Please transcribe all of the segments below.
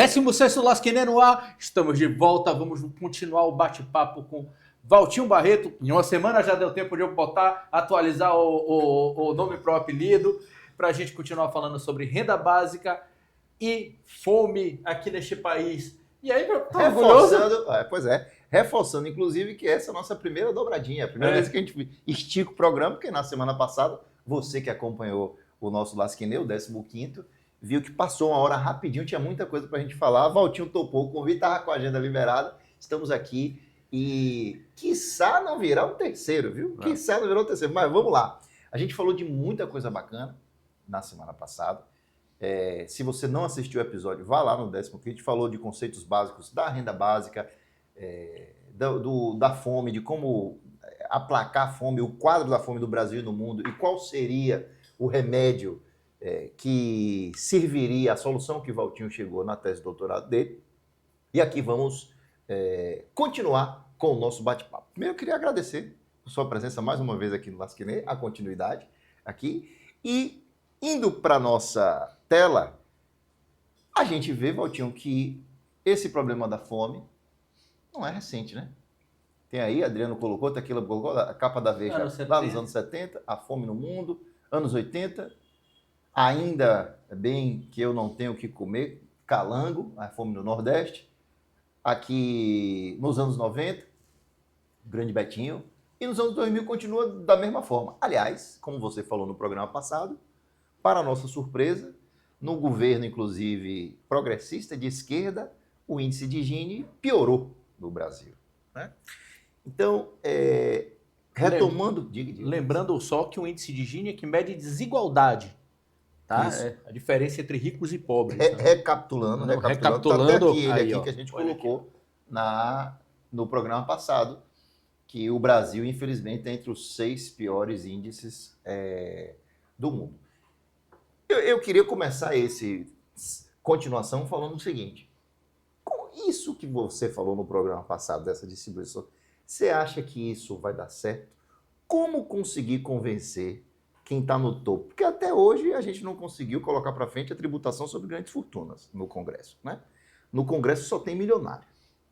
16º Lasquené no ar, estamos de volta, vamos continuar o bate-papo com Valtinho Barreto. Em uma semana já deu tempo de eu atualizar o nome para o apelido, para a gente continuar falando sobre renda básica e fome aqui neste país. E aí, tá reforçando, reforçando inclusive que essa é a nossa primeira dobradinha, a primeira vez que a gente estica o programa, porque na semana passada, você que acompanhou o nosso Lasquené, o 15º, viu que passou uma hora rapidinho, tinha muita coisa para a gente falar. Valtinho topou, o convite estava com a agenda liberada. Estamos aqui e quiçá não virá um terceiro, viu? Quiçá não virá um terceiro, mas vamos lá. A gente falou de muita coisa bacana na semana passada. Se você não assistiu o episódio, vá lá no 15º. A gente falou de conceitos básicos da renda básica, da fome, de como aplacar a fome, o quadro da fome no Brasil e no mundo e qual seria o remédio que serviria a solução que Valtinho chegou na tese de doutorado dele. E aqui vamos continuar com o nosso bate-papo. Primeiro, eu queria agradecer a sua presença mais uma vez aqui no Lasquené, a continuidade aqui. E indo para a nossa tela, a gente vê, Valtinho, que esse problema da fome não é recente, né? Tem aí, Adriano colocou, Tequila colocou, a capa da Veja lá nos anos 70, a fome no mundo, anos 80, ainda bem que eu não tenho o que comer, calango, a fome no Nordeste, aqui nos anos 90, grande Betinho, e nos anos 2000 continua da mesma forma. Aliás, como você falou no programa passado, para nossa surpresa, no governo, inclusive, progressista de esquerda, o índice de Gini piorou no Brasil, né? Então, retomando... Lembrando só que o índice de Gini é que mede desigualdade. Tá? A diferença entre ricos e pobres. Recapitulando. Tá até aqui, aqui que a gente colocou no programa passado, que o Brasil, infelizmente, é entre os 6 piores índices do mundo. Eu queria começar continuação falando o seguinte. Com isso que você falou no programa passado, dessa distribuição, você acha que isso vai dar certo? Como conseguir convencer quem está no topo? Porque até hoje a gente não conseguiu colocar para frente a tributação sobre grandes fortunas no Congresso, né? No Congresso só tem milionário,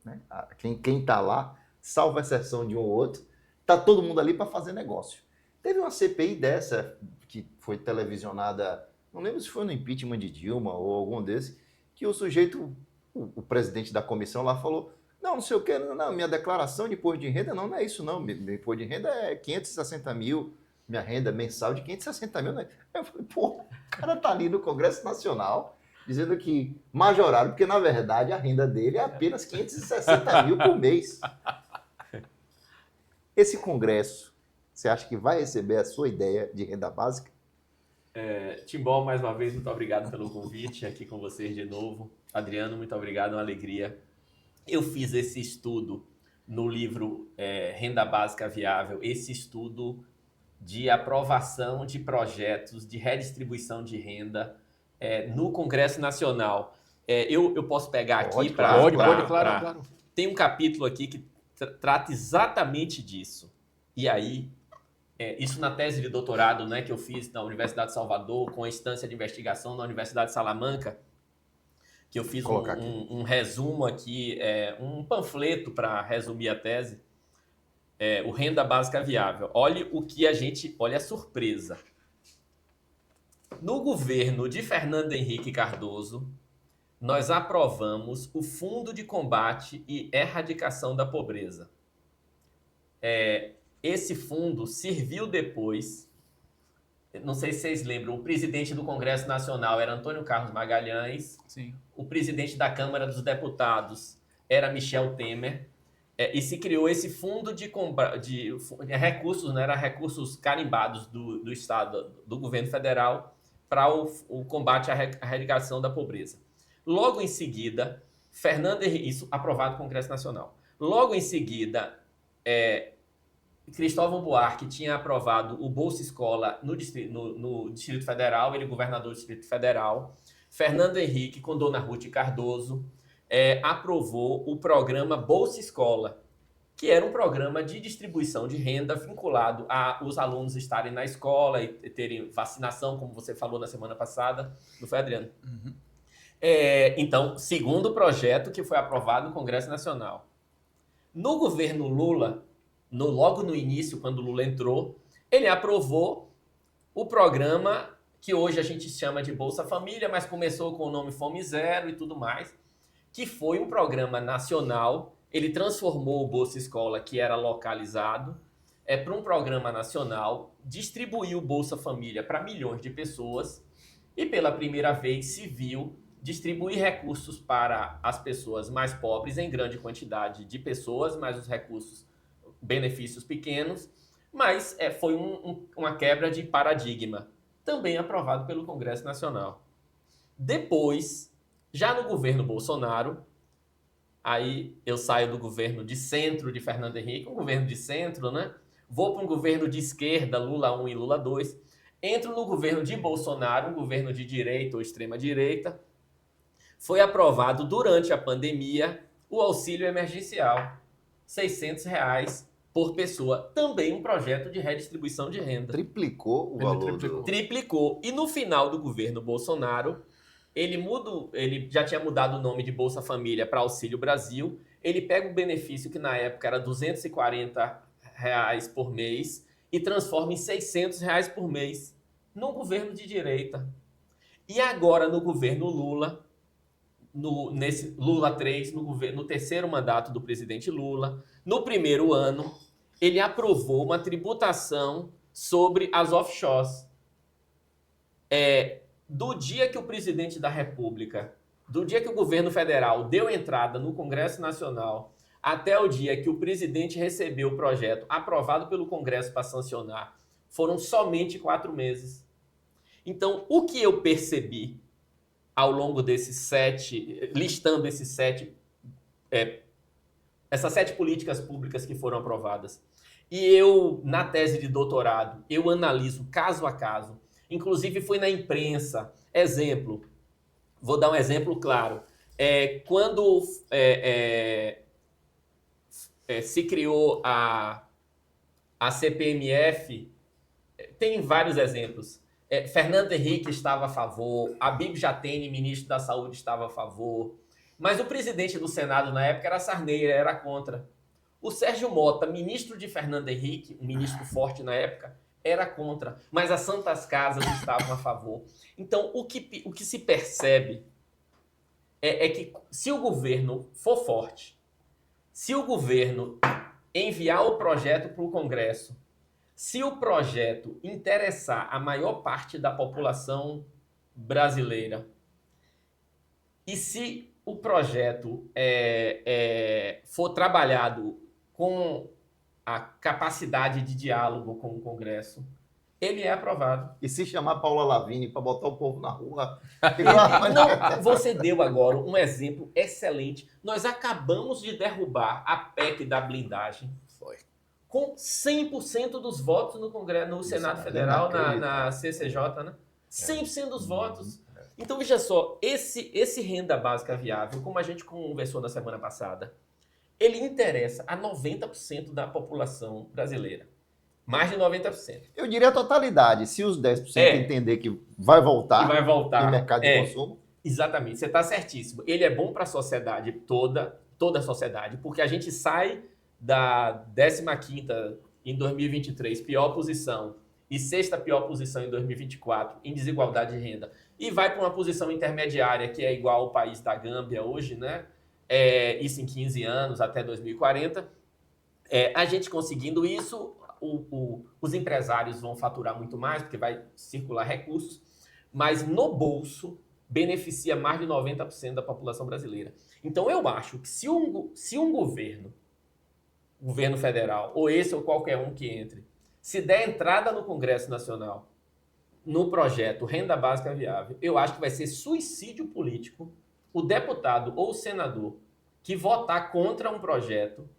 né? Quem está lá, salvo exceção de um ou outro, está todo mundo ali para fazer negócio. Teve uma CPI dessa, que foi televisionada, não lembro se foi no impeachment de Dilma ou algum desses, que o sujeito, o presidente da comissão lá falou, não sei o que, não, minha declaração de imposto de renda não é isso não, meu imposto de renda é 560 mil, minha renda mensal de 560 mil. Né? Eu falei, pô, o cara tá ali no Congresso Nacional dizendo que majoraram, porque na verdade a renda dele é apenas 560 mil por mês. Esse Congresso, você acha que vai receber a sua ideia de renda básica? Timbó, mais uma vez, muito obrigado pelo convite aqui com vocês de novo. Adriano, muito obrigado, uma alegria. Eu fiz esse estudo no livro Renda Básica Viável, esse estudo de aprovação de projetos de redistribuição de renda no Congresso Nacional. Eu posso pegar aqui para... Claro. Tem um capítulo aqui que trata exatamente disso. E aí, isso na tese de doutorado, né, que eu fiz na Universidade de Salvador, com a instância de investigação na Universidade de Salamanca, que eu fiz um resumo aqui, um panfleto para resumir a tese, o Renda Básica Viável. Olha a surpresa. No governo de Fernando Henrique Cardoso, nós aprovamos o Fundo de Combate e Erradicação da Pobreza. Esse fundo serviu depois, não sei se vocês lembram, o presidente do Congresso Nacional era Antônio Carlos Magalhães. Sim. O presidente da Câmara dos Deputados era Michel Temer. E se criou esse fundo de recursos, né, recursos carimbados do Estado, do governo federal, para o combate à erradicação da pobreza. Logo em seguida, Fernando Henrique, isso aprovado no Congresso Nacional. Logo em seguida, Cristóvão Buarque tinha aprovado o Bolsa Escola no Distrito Federal, ele governador do Distrito Federal. Fernando Henrique, com Dona Ruth Cardoso, aprovou o programa Bolsa Escola, que era um programa de distribuição de renda vinculado a os alunos estarem na escola e terem vacinação, como você falou na semana passada. Não foi, Adriano? Uhum. Então, segundo projeto que foi aprovado no Congresso Nacional. No governo Lula, logo no início, quando o Lula entrou, ele aprovou o programa que hoje a gente chama de Bolsa Família, mas começou com o nome Fome Zero e tudo mais, que foi um programa nacional. Ele transformou o Bolsa Escola, que era localizado, para um programa nacional, distribuiu o Bolsa Família para milhões de pessoas e pela primeira vez se viu distribuir recursos para as pessoas mais pobres em grande quantidade de pessoas, mas os recursos, benefícios pequenos, mas foi uma quebra de paradigma, também aprovado pelo Congresso Nacional. Depois, já no governo Bolsonaro, aí eu saio do governo de centro de Fernando Henrique, um governo de centro, né? Vou para um governo de esquerda, Lula 1 e Lula 2. Entro no governo de Bolsonaro, um governo de direita ou extrema-direita. Foi aprovado durante a pandemia o auxílio emergencial, R$ 600 por pessoa. Também um projeto de redistribuição de renda. Triplicou o valor. Triplicou. E no final do governo Bolsonaro, ele já tinha mudado o nome de Bolsa Família para Auxílio Brasil. Ele pega o benefício que na época era R$ 240 por mês e transforma em R$ 600 por mês no governo de direita. E agora no governo Lula, nesse Lula 3, no terceiro mandato do presidente Lula, no primeiro ano, ele aprovou uma tributação sobre as offshores. Do dia que o presidente da República, do dia que o governo federal deu entrada no Congresso Nacional, até o dia que o presidente recebeu o projeto aprovado pelo Congresso para sancionar, foram somente 4 meses. Então, o que eu percebi ao longo desses listando essas 7 políticas públicas que foram aprovadas, e eu, na tese de doutorado, eu analiso caso a caso, inclusive foi na imprensa. Exemplo, vou dar um exemplo claro. Quando se criou a CPMF, tem vários exemplos. Fernando Henrique estava a favor, Habib Jatene, ministro da Saúde, estava a favor, mas o presidente do Senado na época era Sarney, era contra. O Sérgio Mota, ministro de Fernando Henrique, um ministro forte na época, era contra, mas as santas casas estavam a favor. Então, o que se percebe é que se o governo for forte, se o governo enviar o projeto para o Congresso, se o projeto interessar a maior parte da população brasileira e se o projeto for trabalhado com a capacidade de diálogo com o Congresso, ele é aprovado. E se chamar Paula Lavigne para botar o povo na rua? Não, você deu agora um exemplo excelente. Nós acabamos de derrubar a PEC da blindagem. Foi. Com 100% dos votos no Congresso, no Senado Federal, na CCJ, né? 100% dos votos. Então, veja só, esse renda básica viável, como a gente conversou na semana passada, ele interessa a 90% da população brasileira. Mais de 90%. Eu diria a totalidade. Se os 10% entender que vai voltar no mercado de consumo. Exatamente, você está certíssimo. Ele é bom para a sociedade toda a sociedade, porque a gente sai da 15ª em 2023, pior posição, e 6ª pior posição em 2024, em desigualdade de renda, e vai para uma posição intermediária, que é igual ao país da Gâmbia hoje, né? Isso em 15 anos, até 2040. A gente conseguindo isso, os empresários vão faturar muito mais, porque vai circular recursos, mas no bolso beneficia mais de 90% da população brasileira. Então eu acho que se um governo federal, ou esse ou qualquer um que entre, se der entrada no Congresso Nacional no projeto Renda Básica Viável, eu acho que vai ser suicídio político o deputado ou o senador que votar contra um projeto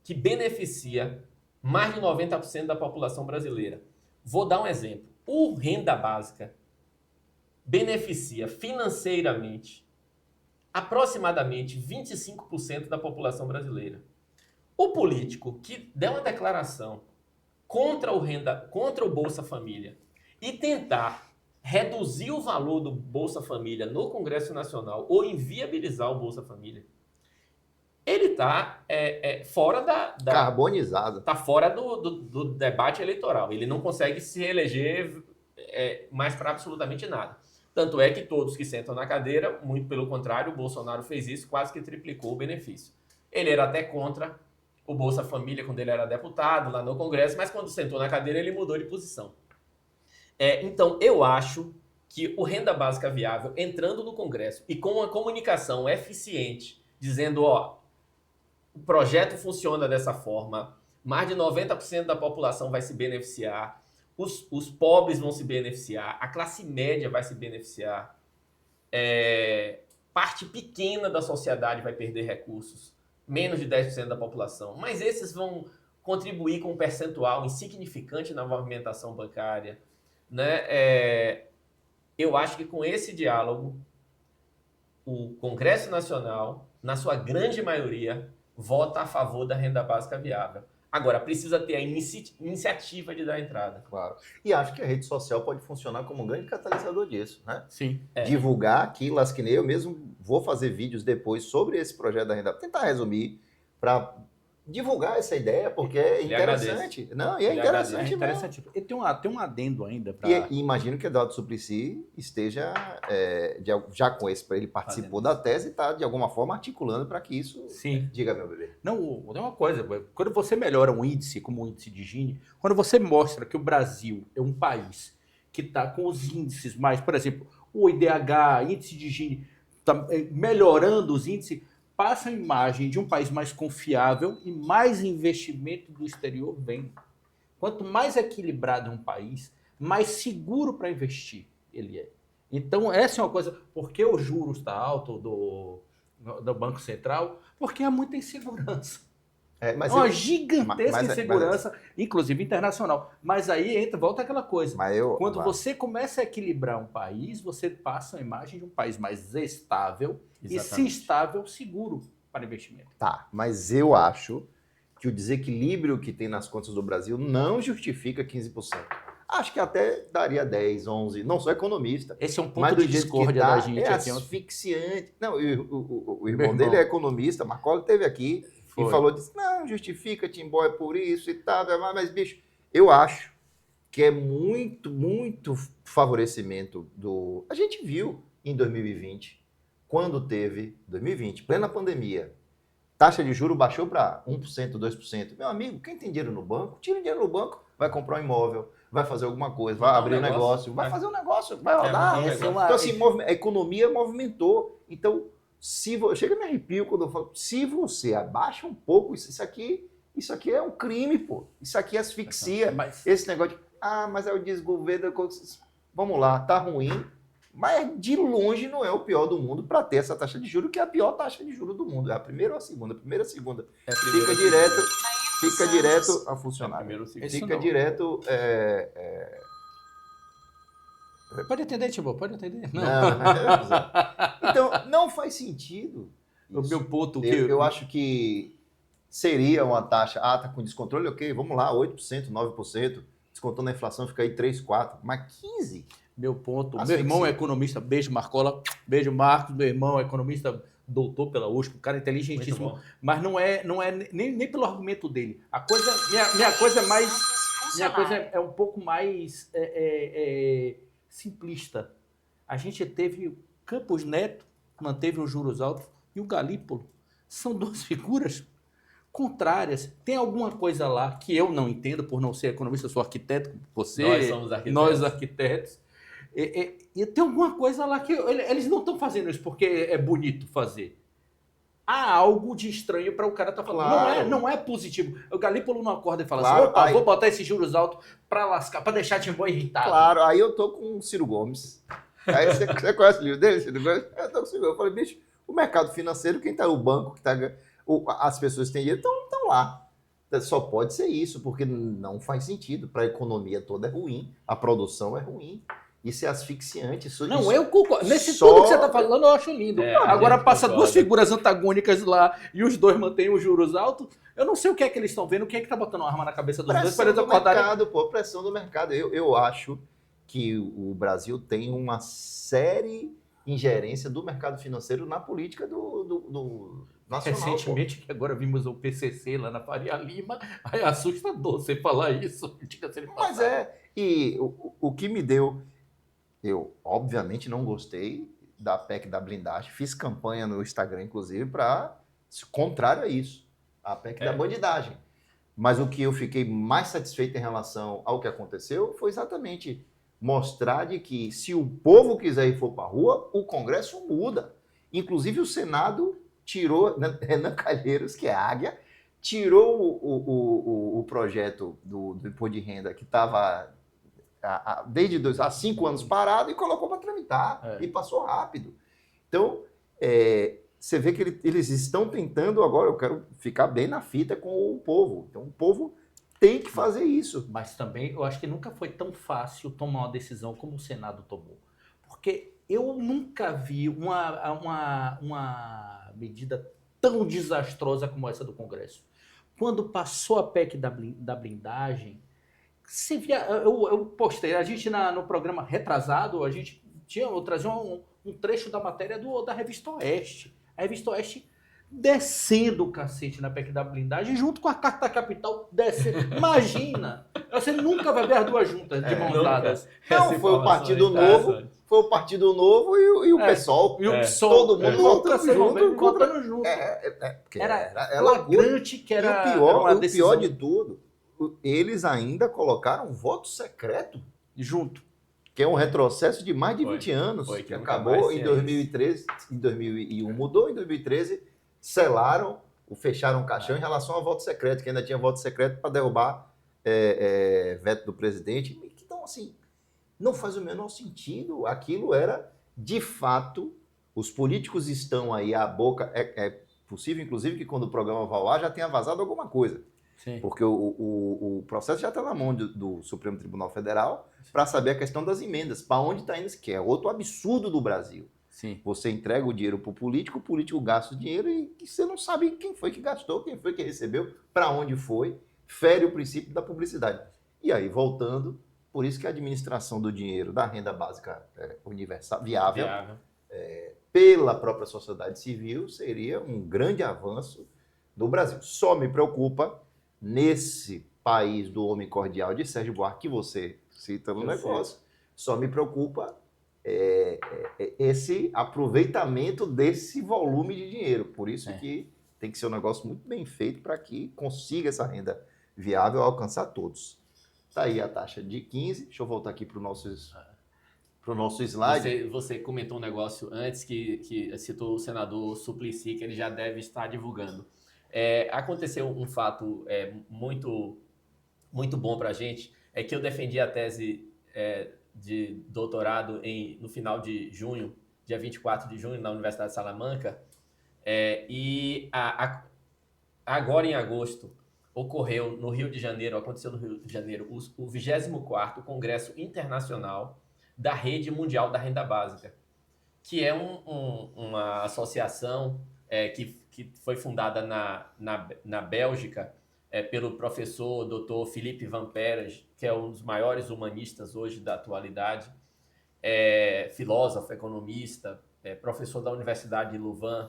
que beneficia mais de 90% da população brasileira. Vou dar um exemplo. O Renda Básica beneficia financeiramente aproximadamente 25% da população brasileira. O político que der uma declaração contra o Bolsa Família e tentar reduzir o valor do Bolsa Família no Congresso Nacional ou inviabilizar o Bolsa Família, ele está fora carbonizado. Está fora do debate eleitoral. Ele não consegue se reeleger mais para absolutamente nada. Tanto é que todos que sentam na cadeira, muito pelo contrário, o Bolsonaro fez isso, quase que triplicou o benefício. Ele era até contra o Bolsa Família quando ele era deputado lá no Congresso, mas quando sentou na cadeira ele mudou de posição. Então, eu acho que o Renda Básica Viável, entrando no Congresso e com uma comunicação eficiente, dizendo, ó, o projeto funciona dessa forma, mais de 90% da população vai se beneficiar, os pobres vão se beneficiar, a classe média vai se beneficiar, parte pequena da sociedade vai perder recursos, menos de 10% da população, mas esses vão contribuir com um percentual insignificante na movimentação bancária, né? Eu acho que com esse diálogo, o Congresso Nacional, na sua grande maioria, vota a favor da renda básica viável. Agora, precisa ter a iniciativa de dar entrada. Claro. E acho que a rede social pode funcionar como um grande catalisador disso, né? Sim. Divulgar aqui, lasquinei, eu mesmo vou fazer vídeos depois sobre esse projeto da renda, tentar resumir, para divulgar essa ideia, porque é interessante. Não, e é interessante mesmo. E tem um adendo ainda. E imagino que Eduardo Suplicy esteja, já com esse, ele participou da tese e está, de alguma forma, articulando para que isso... Sim. Diga, meu bebê. Não, tem uma coisa, quando você melhora um índice, como o índice de Gini, quando você mostra que o Brasil é um país que está com os índices mais, por exemplo, o IDH, índice de Gini, está melhorando os índices, passa a imagem de um país mais confiável e mais investimento do exterior vem. Quanto mais equilibrado é um país, mais seguro para investir ele é. Então, essa é uma coisa. Por que o juros está alto do Banco Central? Porque há muita insegurança. Uma gigantesca insegurança, inclusive internacional. Mas aí volta aquela coisa. Quando você começa a equilibrar um país, você passa a imagem de um país mais estável. Exatamente. E, se estável, seguro para investimento. Tá, mas eu acho que o desequilíbrio que tem nas contas do Brasil não justifica 15%. Acho que até daria 10, 11. Não sou economista. Esse é um ponto de discórdia da gente. É asfixiante. Não, o irmão dele é economista, Marcola esteve aqui e falou, disse, não, justifica, Timbó, é por isso e tal. Mas, bicho, eu acho que é muito, muito favorecimento do... A gente viu em 2020, quando teve, 2020, plena pandemia, taxa de juros baixou para 1%, 2%. Meu amigo, quem tem dinheiro no banco, tira o dinheiro no banco, vai comprar um imóvel, vai fazer alguma coisa, vai abrir um negócio, vai fazer um negócio, vai rodar. Então, assim, a economia movimentou. Então, chega a me arrepio quando eu falo, se você abaixa um pouco, isso aqui é um crime, pô. Isso aqui é asfixia. Esse negócio de, mas é o desgoverno. Vamos lá, tá ruim. Mas de longe não é o pior do mundo para ter essa taxa de juros, que é a pior taxa de juros do mundo. É a primeira ou a segunda? Primeira ou a segunda? Fica direto a funcionar. Fica direto... Pode entender, Timbó, pode entender. Não. Então, não faz sentido. O meu ponto... Eu acho que seria uma taxa... tá com descontrole, ok, vamos lá, 8%, 9%. Descontando a inflação, fica aí 3%, 4%. Mas 15%? Meu ponto. Meu irmão é economista, beijo Marcola, beijo Marcos, meu irmão é economista, doutor pela USP, um cara inteligentíssimo, mas não é nem pelo argumento dele. A coisa, minha coisa é mais, minha coisa é um pouco mais simplista. A gente teve Campos Neto, manteve os juros altos, e o Galípolo. São duas figuras contrárias. Tem alguma coisa lá que eu não entendo, por não ser economista, eu sou arquiteto, você, nós somos arquitetos. Nós arquitetos. E tem alguma coisa lá que eles não estão fazendo isso porque é bonito fazer. Há algo de estranho para o cara estar falando. Claro. Não é positivo. O Galípolo não acorda e fala assim, opa, vou botar esses juros altos para lascar, para deixar Timbó irritado. Claro, aí eu tô com o Ciro Gomes. Aí você conhece o livro dele, Ciro Gomes? Eu tô com o Ciro Gomes. Eu falei, bicho, o mercado financeiro, quem tá no banco, as pessoas que têm dinheiro estão lá. Só pode ser isso, porque não faz sentido. Para a economia toda é ruim, a produção é ruim. Isso é asfixiante. Eu concordo. Nesse tudo que você está falando, eu acho lindo. Agora passa duas figuras antagônicas lá e os dois mantêm os juros altos. Eu não sei o que é que eles estão vendo, o que é que está botando uma arma na cabeça dos dois para eles acordarem. Pressão do mercado. Eu acho que o Brasil tem uma série ingerência do mercado financeiro na política do nacional. Recentemente, que agora vimos o PCC lá na Faria Lima, aí é assustador você falar isso. Mas e o que me deu... Eu, obviamente, não gostei da PEC da blindagem, fiz campanha no Instagram, inclusive, para contrário a isso, a PEC da bandidagem. Mas o que eu fiquei mais satisfeito em relação ao que aconteceu foi exatamente mostrar de que se o povo quiser ir for para a rua, o Congresso muda. Inclusive o Senado tirou, Renan Calheiros, que é águia, tirou o projeto do imposto de renda que estava desde há 5 anos parado e colocou para tramitar. E passou rápido. Então, você vê que eles estão tentando agora, eu quero ficar bem na fita com o povo. Então, o povo tem que fazer isso. Mas também, eu acho que nunca foi tão fácil tomar uma decisão como o Senado tomou. Porque eu nunca vi uma medida tão desastrosa como essa do Congresso. Quando passou a PEC da blindagem, você via, eu postei, a gente no programa retrasado, a gente trazia um trecho da matéria da Revista Oeste. A Revista Oeste descendo o cacete na PEC da blindagem, junto com a Carta Capital descendo. Imagina! Você nunca vai ver as duas juntas de mãos dadas. Não, foi o Partido Novo, e o PSOL. E o PSOL. Todo mundo votando junto. Era flagrante que era o pior de tudo, eles ainda colocaram voto secreto junto. Que é um retrocesso de mais de 20 anos. Que acabou em 2013, em 2001 mudou, em 2013 selaram, fecharam o caixão em relação ao voto secreto, que ainda tinha voto secreto para derrubar veto do presidente. Então, assim, não faz o menor sentido. Aquilo era, de fato, os políticos estão aí à boca. É possível, inclusive, que quando o programa vai ao ar já tenha vazado alguma coisa. Sim. Porque o processo já está na mão do Supremo Tribunal Federal para saber a questão das emendas, para onde está indo isso, que é outro absurdo do Brasil. Sim. Você entrega o dinheiro para o político gasta o dinheiro e você não sabe quem foi que gastou, quem foi que recebeu, para onde foi, fere o princípio da publicidade. E aí, voltando, por isso que a administração do dinheiro da renda básica universal, viável. Pela própria sociedade civil, seria um grande avanço do Brasil. Só me preocupa nesse país do homem cordial de Sérgio Buarque, que você cita no negócio, só me preocupa esse aproveitamento desse volume de dinheiro. Por isso que tem que ser um negócio muito bem feito para que consiga essa renda viável alcançar todos. Está aí a taxa de 15. Deixa eu voltar aqui para o nosso slide. Você comentou um negócio antes que citou o senador Suplicy, que ele já deve estar divulgando. Aconteceu um fato muito, muito bom para a gente, é que eu defendi a tese de doutorado no final de junho, dia 24 de junho, na Universidade de Salamanca, e agora em agosto ocorreu no Rio de Janeiro, aconteceu no Rio de Janeiro, o 24º Congresso Internacional da Rede Mundial da Renda Básica, que é uma associação que foi fundada na Bélgica pelo professor Dr. Philippe Van Peerege, que é um dos maiores humanistas hoje da atualidade, filósofo, economista, professor da Universidade de Louvain,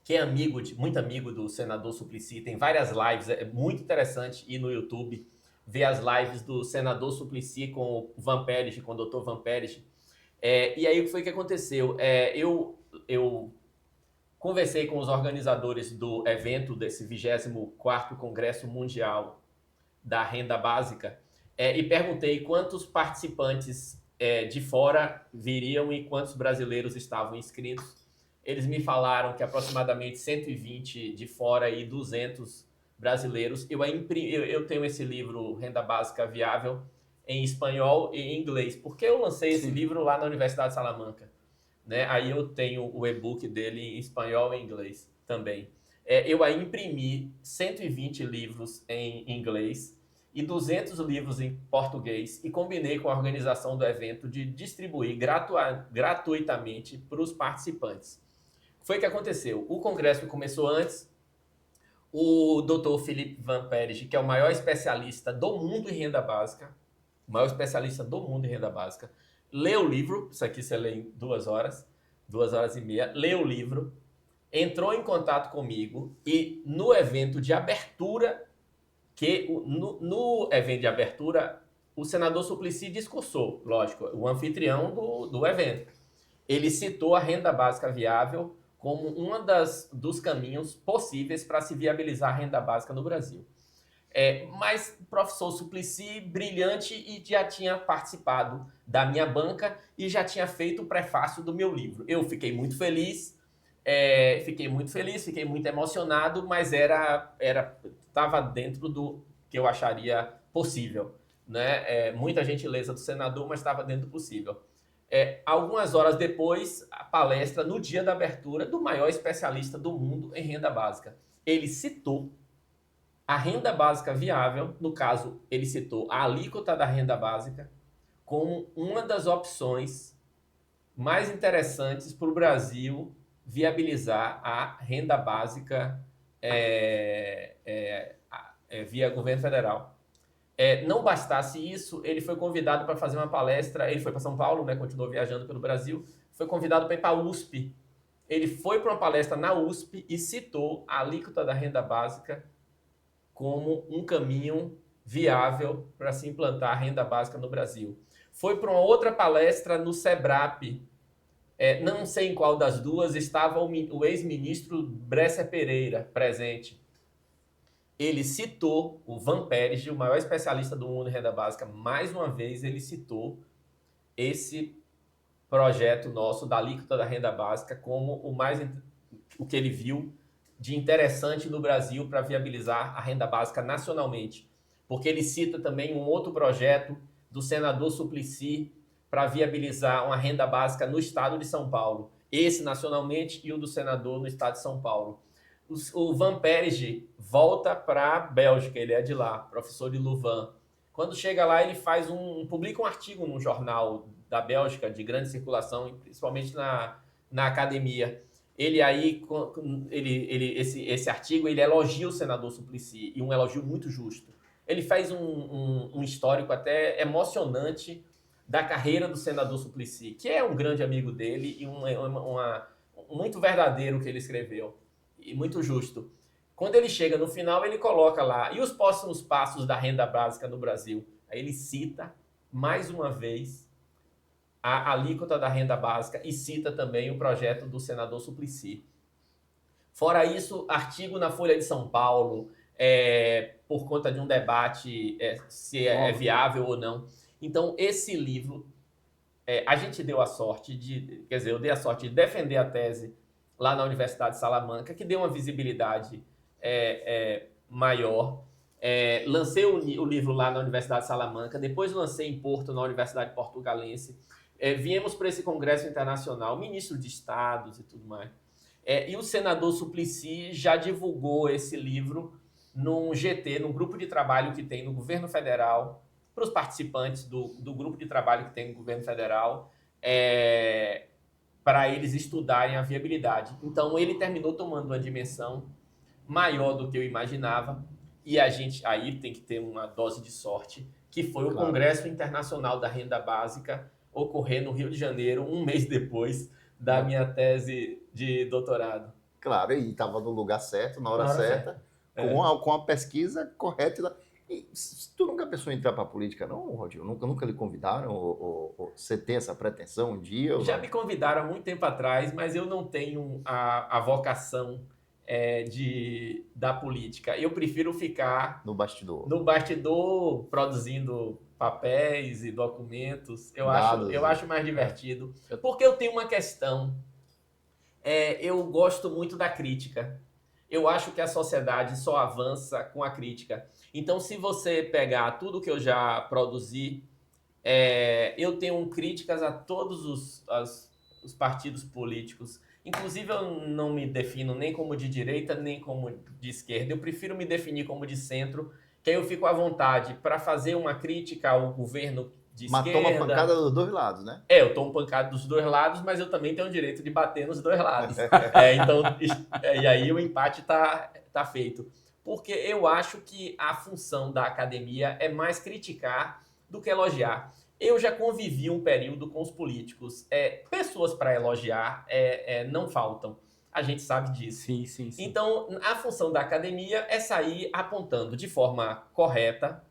que é muito amigo do senador Suplicy, tem várias lives, é muito interessante ir no YouTube, ver as lives do senador Suplicy com o Van Peerege, com o Dr. Van Peerege. E aí o que foi que aconteceu? Eu conversei com os organizadores do evento, desse 24º Congresso Mundial da Renda Básica, e perguntei quantos participantes de fora viriam e quantos brasileiros estavam inscritos. Eles me falaram que aproximadamente 120 de fora e 200 brasileiros. Eu tenho esse livro, Renda Básica Viável, em espanhol e em inglês, porque eu lancei esse livro lá na Universidade de Salamanca. Né? Aí eu tenho o e-book dele em espanhol e inglês também. Eu aí imprimi 120 livros em inglês e 200 livros em português e combinei com a organização do evento de distribuir gratuitamente para os participantes. Foi o que aconteceu. O congresso começou antes. O Dr. Philippe Van Peerege, que é o maior especialista do mundo em renda básica, o maior especialista do mundo em renda básica, lê o livro, isso aqui você lê em 2 horas, 2 horas e meia, lê o livro, entrou em contato comigo e no evento de abertura, no evento de abertura, o senador Suplicy discursou, lógico, o anfitrião do evento. Ele citou a renda básica viável como dos caminhos possíveis para se viabilizar a renda básica no Brasil. Mas o professor Suplicy, brilhante, e já tinha participado da minha banca e já tinha feito o prefácio do meu livro. Eu fiquei muito feliz, fiquei muito emocionado, mas estava dentro do que eu acharia possível, né? Muita gentileza do senador, mas estava dentro do possível. Algumas horas depois, a palestra no dia da abertura do maior especialista do mundo em renda básica. Ele citou a renda básica viável, no caso, ele citou a alíquota da renda básica como uma das opções mais interessantes para o Brasil viabilizar a renda básica via governo federal. Não bastasse isso, ele foi convidado para fazer uma palestra, ele foi para São Paulo, né, continuou viajando pelo Brasil, foi convidado para ir para a USP. Ele foi para uma palestra na USP e citou a alíquota da renda básica como um caminho viável para se implantar a renda básica no Brasil. Foi para uma outra palestra no SEBRAP, não sei em qual das duas, estava o ex-ministro Bresser Pereira presente. Ele citou o Van Perige, o maior especialista do mundo em renda básica, mais uma vez ele citou esse projeto nosso da alíquota da renda básica como o que ele viu de interessante no Brasil para viabilizar a renda básica nacionalmente. Porque ele cita também um outro projeto do senador Suplicy para viabilizar uma renda básica no estado de São Paulo. Esse nacionalmente e o do senador no estado de São Paulo. O Van Perige volta para a Bélgica, ele é de lá, professor de Louvain. Quando chega lá, ele publica um artigo num jornal da Bélgica de grande circulação, principalmente na academia. Esse artigo, ele elogia o senador Suplicy, e um elogio muito justo. Ele faz um histórico até emocionante da carreira do senador Suplicy, que é um grande amigo dele e muito verdadeiro que ele escreveu, e muito justo. Quando ele chega no final, ele coloca lá, e os próximos passos da renda básica no Brasil? Aí ele cita, mais uma vez, a alíquota da renda básica e cita também o projeto do senador Suplicy. Fora isso, artigo na Folha de São Paulo, por conta de um debate se é viável ou não. Então, esse livro, a gente deu a sorte eu dei a sorte de defender a tese lá na Universidade de Salamanca, que deu uma visibilidade maior. Lancei o livro lá na Universidade de Salamanca, depois lancei em Porto, na Universidade Portugalense. Viemos para esse congresso internacional, ministro de estados e tudo mais. E o senador Suplicy já divulgou esse livro num GT, num grupo de trabalho que tem no governo federal, para os participantes do grupo de trabalho que tem no governo federal, para eles estudarem a viabilidade. Então, ele terminou tomando uma dimensão maior do que eu imaginava, e a gente aí tem que ter uma dose de sorte, que foi o Congresso Internacional da Renda Básica, ocorrer no Rio de Janeiro, um mês depois da minha tese de doutorado. Claro, e estava no lugar certo, na hora certa, com a pesquisa correta. E tu nunca pensou em entrar para a política, não, Rodrigo? Nunca lhe convidaram? Ou você tem essa pretensão um dia? Já me convidaram há muito tempo atrás, mas eu não tenho a vocação da política. Eu prefiro ficar no bastidor. No bastidor, produzindo papéis e documentos. Eu acho mais divertido. Porque eu tenho uma questão. Eu gosto muito da crítica. Eu acho que a sociedade só avança com a crítica. Então, se você pegar tudo que eu já produzi, eu tenho críticas a todos os partidos políticos. Inclusive, eu não me defino nem como de direita, nem como de esquerda. Eu prefiro me definir como de centro, que aí eu fico à vontade para fazer uma crítica ao governo de esquerda. Mas toma pancada dos dois lados, né? Eu tomo pancada dos dois lados, mas eu também tenho o direito de bater nos dois lados. E aí o empate tá feito. Porque eu acho que a função da academia é mais criticar do que elogiar. Eu já convivi um período com os políticos. Pessoas para elogiar não faltam. A gente sabe disso. Sim, sim, sim. Então, a função da academia é sair apontando de forma correta,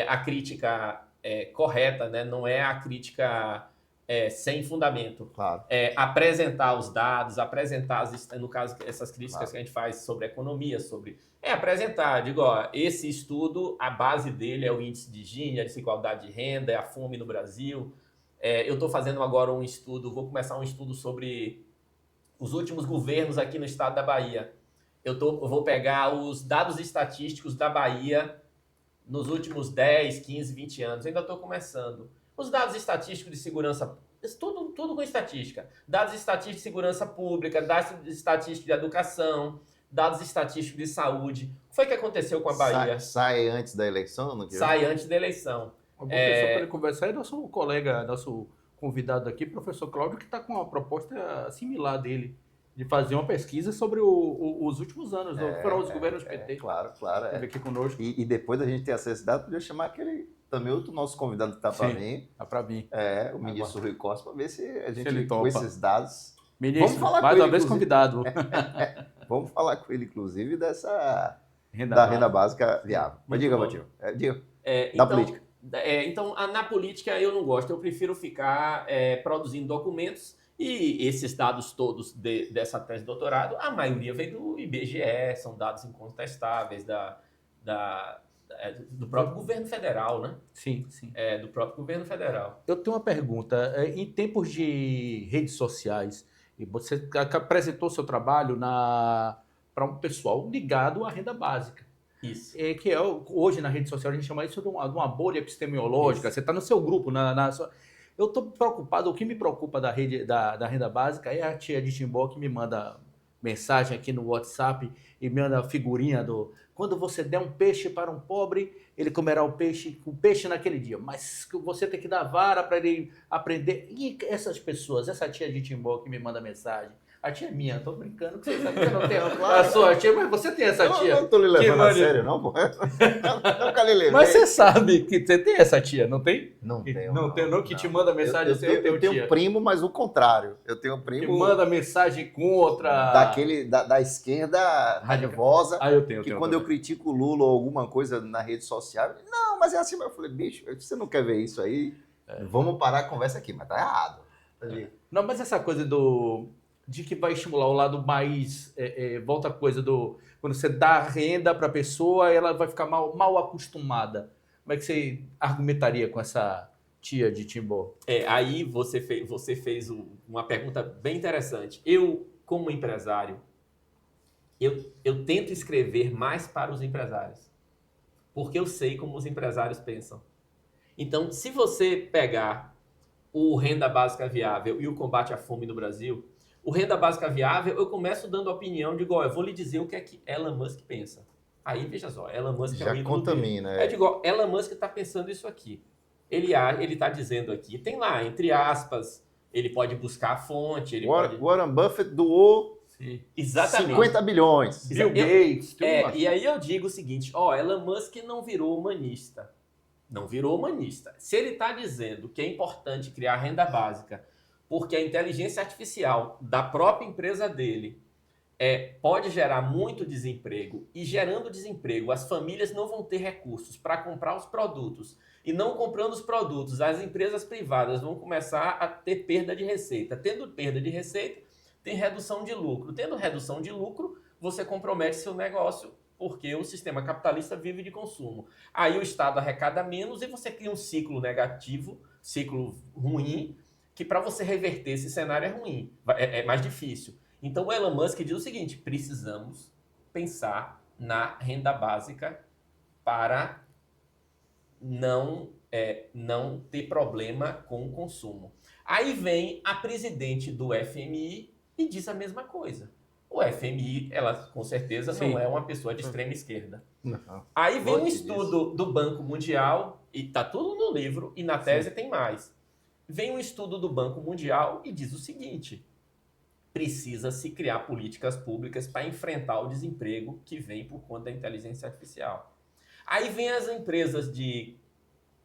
a crítica correta, né? Não é a crítica sem fundamento. Claro. Apresentar os dados, apresentar, no caso, essas críticas que a gente faz sobre economia, apresentar, digo, ó, esse estudo, a base dele é o índice de Gini, a desigualdade de renda, é a fome no Brasil. Eu estou fazendo agora vou começar um estudo sobre os últimos governos aqui no estado da Bahia. Eu vou pegar os dados estatísticos da Bahia nos últimos 10, 15, 20 anos. Eu ainda estou começando. Os dados estatísticos de segurança, tudo com estatística. Dados estatísticos de segurança pública, dados estatísticos de educação, dados estatísticos de saúde. O que foi que aconteceu com a Bahia? Sai antes da eleição? Não sai antes da eleição. Uma boa pessoa para ele conversar é nosso colega, nosso convidado aqui, professor Cláudio, que está com uma proposta similar dele, de fazer uma pesquisa sobre os últimos anos, foram os governos PT. Claro. Esteve aqui conosco. E depois da gente ter acesso a esse dado, podia chamar também outro nosso convidado que está para vir. Está para vir. O ministro Rui Costa, para ver se a gente, ele topa. com esses dados... Ministro, vamos falar mais com uma ele, vez convidado. Vamos falar com ele, inclusive, da renda básica viável. Mas diga, Matheus. Diga. Da política. Então, na política eu não gosto. Eu prefiro ficar produzindo documentos e esses dados todos dessa tese de doutorado, a maioria vem do IBGE, são dados incontestáveis do próprio governo federal, né? Sim. Do próprio governo federal. Eu tenho uma pergunta. Em tempos de redes sociais, você apresentou seu trabalho para um pessoal ligado à renda básica. Isso. Que hoje na rede social a gente chama isso de uma bolha epistemológica. Isso. Você está no seu grupo, eu estou preocupado, o que me preocupa da renda básica é a tia de Timbó que me manda mensagem aqui no WhatsApp e me manda figurinha quando você der um peixe para um pobre, ele comerá o peixe naquele dia, mas você tem que dar vara para ele aprender. E essas pessoas, essa tia de Timbó que me manda mensagem, a tia é minha, eu tô brincando, que você sabe que você não tem a sua tia, mas você tem essa tia. Eu não tô lhe levando a sério, não, pô. Nunca lhe levei. Mas você sabe que você tem essa tia, não tem? Não tenho. Não, que te manda mensagem eu tenho primo, mas o contrário. Eu tenho primo... Que manda mensagem contra... Da esquerda raivosa. Eu tenho. Quando eu critico o Lula ou alguma coisa na rede social, não, mas é assim. Eu falei, bicho, você não quer ver isso aí? Vamos parar a conversa aqui, mas tá errado. Não, mas essa coisa de que vai estimular o lado mais... volta a coisa quando você dá renda para a pessoa, ela vai ficar mal acostumada. Como é que você argumentaria com essa tia de Timbó? Aí você fez uma pergunta bem interessante. Eu, como empresário, eu tento escrever mais para os empresários, porque eu sei como os empresários pensam. Então, se você pegar o Renda Básica Viável e o combate à fome no Brasil... O Renda Básica Viável, eu começço dando opinião de igual, eu vou lhe dizer o que é que Elon Musk pensa. Aí, veja só, Elon Musk já é o ídolo contamina, dele. Igual, Elon Musk está pensando isso aqui. Ele está dizendo aqui, tem lá, entre aspas, ele pode buscar a fonte, Warren Buffett doou exatamente 50 bilhões. Bill Gates. E aí eu digo o seguinte, Elon Musk não virou humanista. Não virou humanista. Se ele está dizendo que é importante criar renda básica porque a inteligência artificial da própria empresa dele pode gerar muito desemprego, e gerando desemprego, as famílias não vão ter recursos para comprar os produtos. E não comprando os produtos, as empresas privadas vão começar a ter perda de receita. Tendo perda de receita, tem redução de lucro. Tendo redução de lucro, você compromete seu negócio, porque o sistema capitalista vive de consumo. Aí o Estado arrecada menos e você cria um ciclo negativo, ciclo ruim, que para você reverter esse cenário é ruim, é mais difícil. Então o Elon Musk diz o seguinte, precisamos pensar na renda básica para não ter problema com o consumo. Aí vem a presidente do FMI e diz a mesma coisa. O FMI, ela com certeza não é uma pessoa de extrema esquerda. Não. Aí vem um estudo do Banco Mundial, e está tudo no livro, e na tese tem mais. Vem um estudo do Banco Mundial e diz o seguinte, precisa-se criar políticas públicas para enfrentar o desemprego que vem por conta da inteligência artificial. Aí vem as empresas de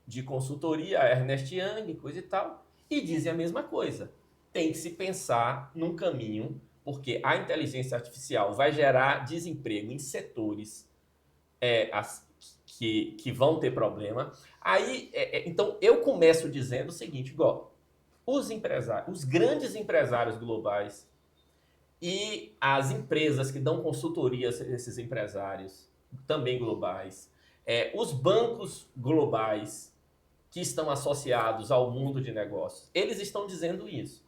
de consultoria, a Ernst Young, coisa e tal, e dizem a mesma coisa. Tem que se pensar num caminho, porque a inteligência artificial vai gerar desemprego em setores que vão ter problema. Aí, então, eu começo dizendo o seguinte, igual, os grandes empresários globais e as empresas que dão consultoria a esses empresários, também globais, os bancos globais que estão associados ao mundo de negócios, eles estão dizendo isso.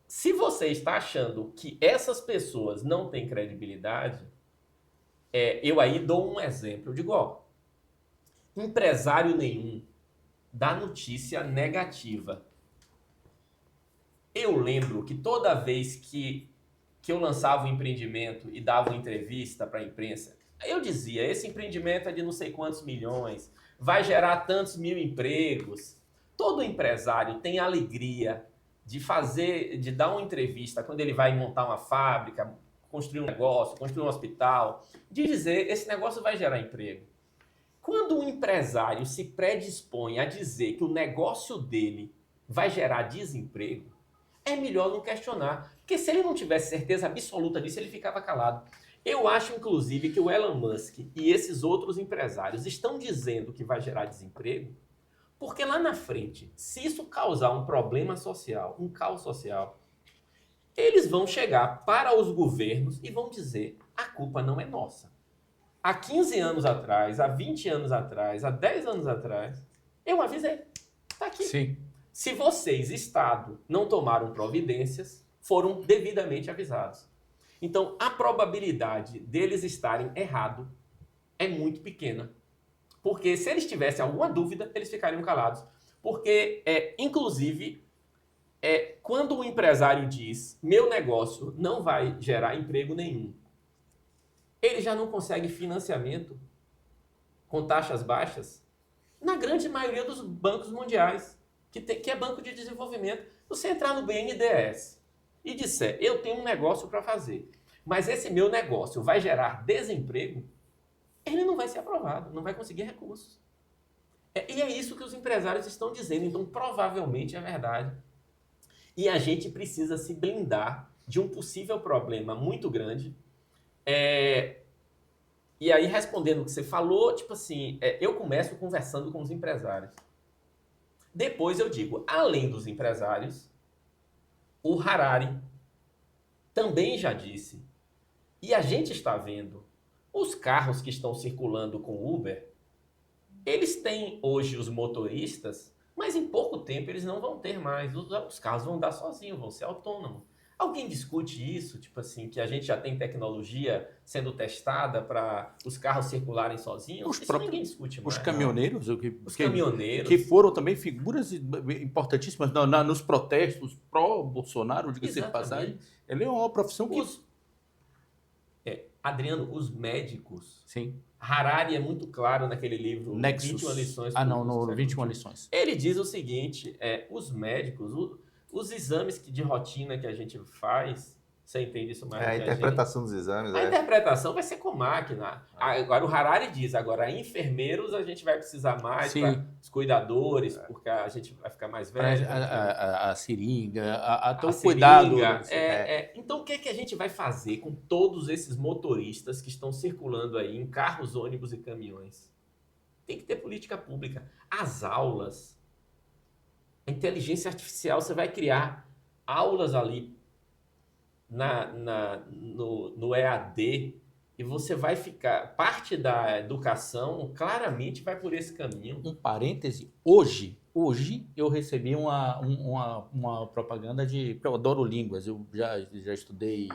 Se você está achando que essas pessoas não têm credibilidade, eu aí dou um exemplo. Eu digo, ó, empresário nenhum dá notícia negativa. Eu lembro que toda vez que eu lançava um empreendimento e dava uma entrevista para a imprensa, eu dizia, esse empreendimento é de não sei quantos milhões, vai gerar tantos mil empregos. Todo empresário tem alegria de dar uma entrevista quando ele vai montar uma fábrica, construir um negócio, construir um hospital, de dizer, esse negócio vai gerar emprego. Quando um empresário se predispõe a dizer que o negócio dele vai gerar desemprego, é melhor não questionar. Porque se ele não tivesse certeza absoluta disso, ele ficava calado. Eu acho, inclusive, que o Elon Musk e esses outros empresários estão dizendo que vai gerar desemprego, porque lá na frente, se isso causar um problema social, um caos social, eles vão chegar para os governos e vão dizer, a culpa não é nossa. Há 15 anos atrás, há 20 anos atrás, há 10 anos atrás, eu avisei. Está aqui. Sim. Se vocês, Estado, não tomaram providências, foram devidamente avisados. Então, a probabilidade deles estarem errados é muito pequena. Porque se eles tivessem alguma dúvida, eles ficariam calados. Porque, inclusive, quando um empresário diz, meu negócio não vai gerar emprego nenhum, ele já não consegue financiamento com taxas baixas na grande maioria dos bancos mundiais, que é banco de desenvolvimento. Você entrar no BNDES e disser, eu tenho um negócio para fazer, mas esse meu negócio vai gerar desemprego, ele não vai ser aprovado, não vai conseguir recursos. E é isso que os empresários estão dizendo, então provavelmente é verdade. E a gente precisa se blindar de um possível problema muito grande. E aí, respondendo o que você falou, tipo assim, eu começo conversando com os empresários. Depois eu digo, além dos empresários, o Harari também já disse, e a gente está vendo, os carros que estão circulando com Uber, eles têm hoje os motoristas, mas em pouco tempo eles não vão ter mais. Os carros vão andar sozinhos, vão ser autônomos. Alguém discute isso? Tipo assim, que a gente já tem tecnologia sendo testada para os carros circularem sozinhos? Isso ninguém discute mais. Os caminhoneiros, caminhoneiros. Que foram também figuras importantíssimas nos protestos pró-Bolsonaro, diga-se de passagem. Ele é uma profissão que... Adriano, os médicos... Sim. Harari é muito claro naquele livro, Nexus. 21 lições. No 21 lições. Ele diz o seguinte, os médicos, os exames de rotina que a gente faz, você entende isso mais? A interpretação dos exames. A interpretação vai ser com máquina. Agora o Harari diz, agora enfermeiros a gente vai precisar mais, para os cuidadores, porque a gente vai ficar mais velho. A seringa, até o cuidado. Então o que a gente vai fazer com todos esses motoristas que estão circulando aí em carros, ônibus e caminhões? Tem que ter política pública. As aulas, a inteligência artificial, você vai criar aulas ali no EAD e você vai ficar... Parte da educação claramente vai por esse caminho. Um parêntese, hoje eu recebi uma propaganda eu adoro línguas, eu já estudei,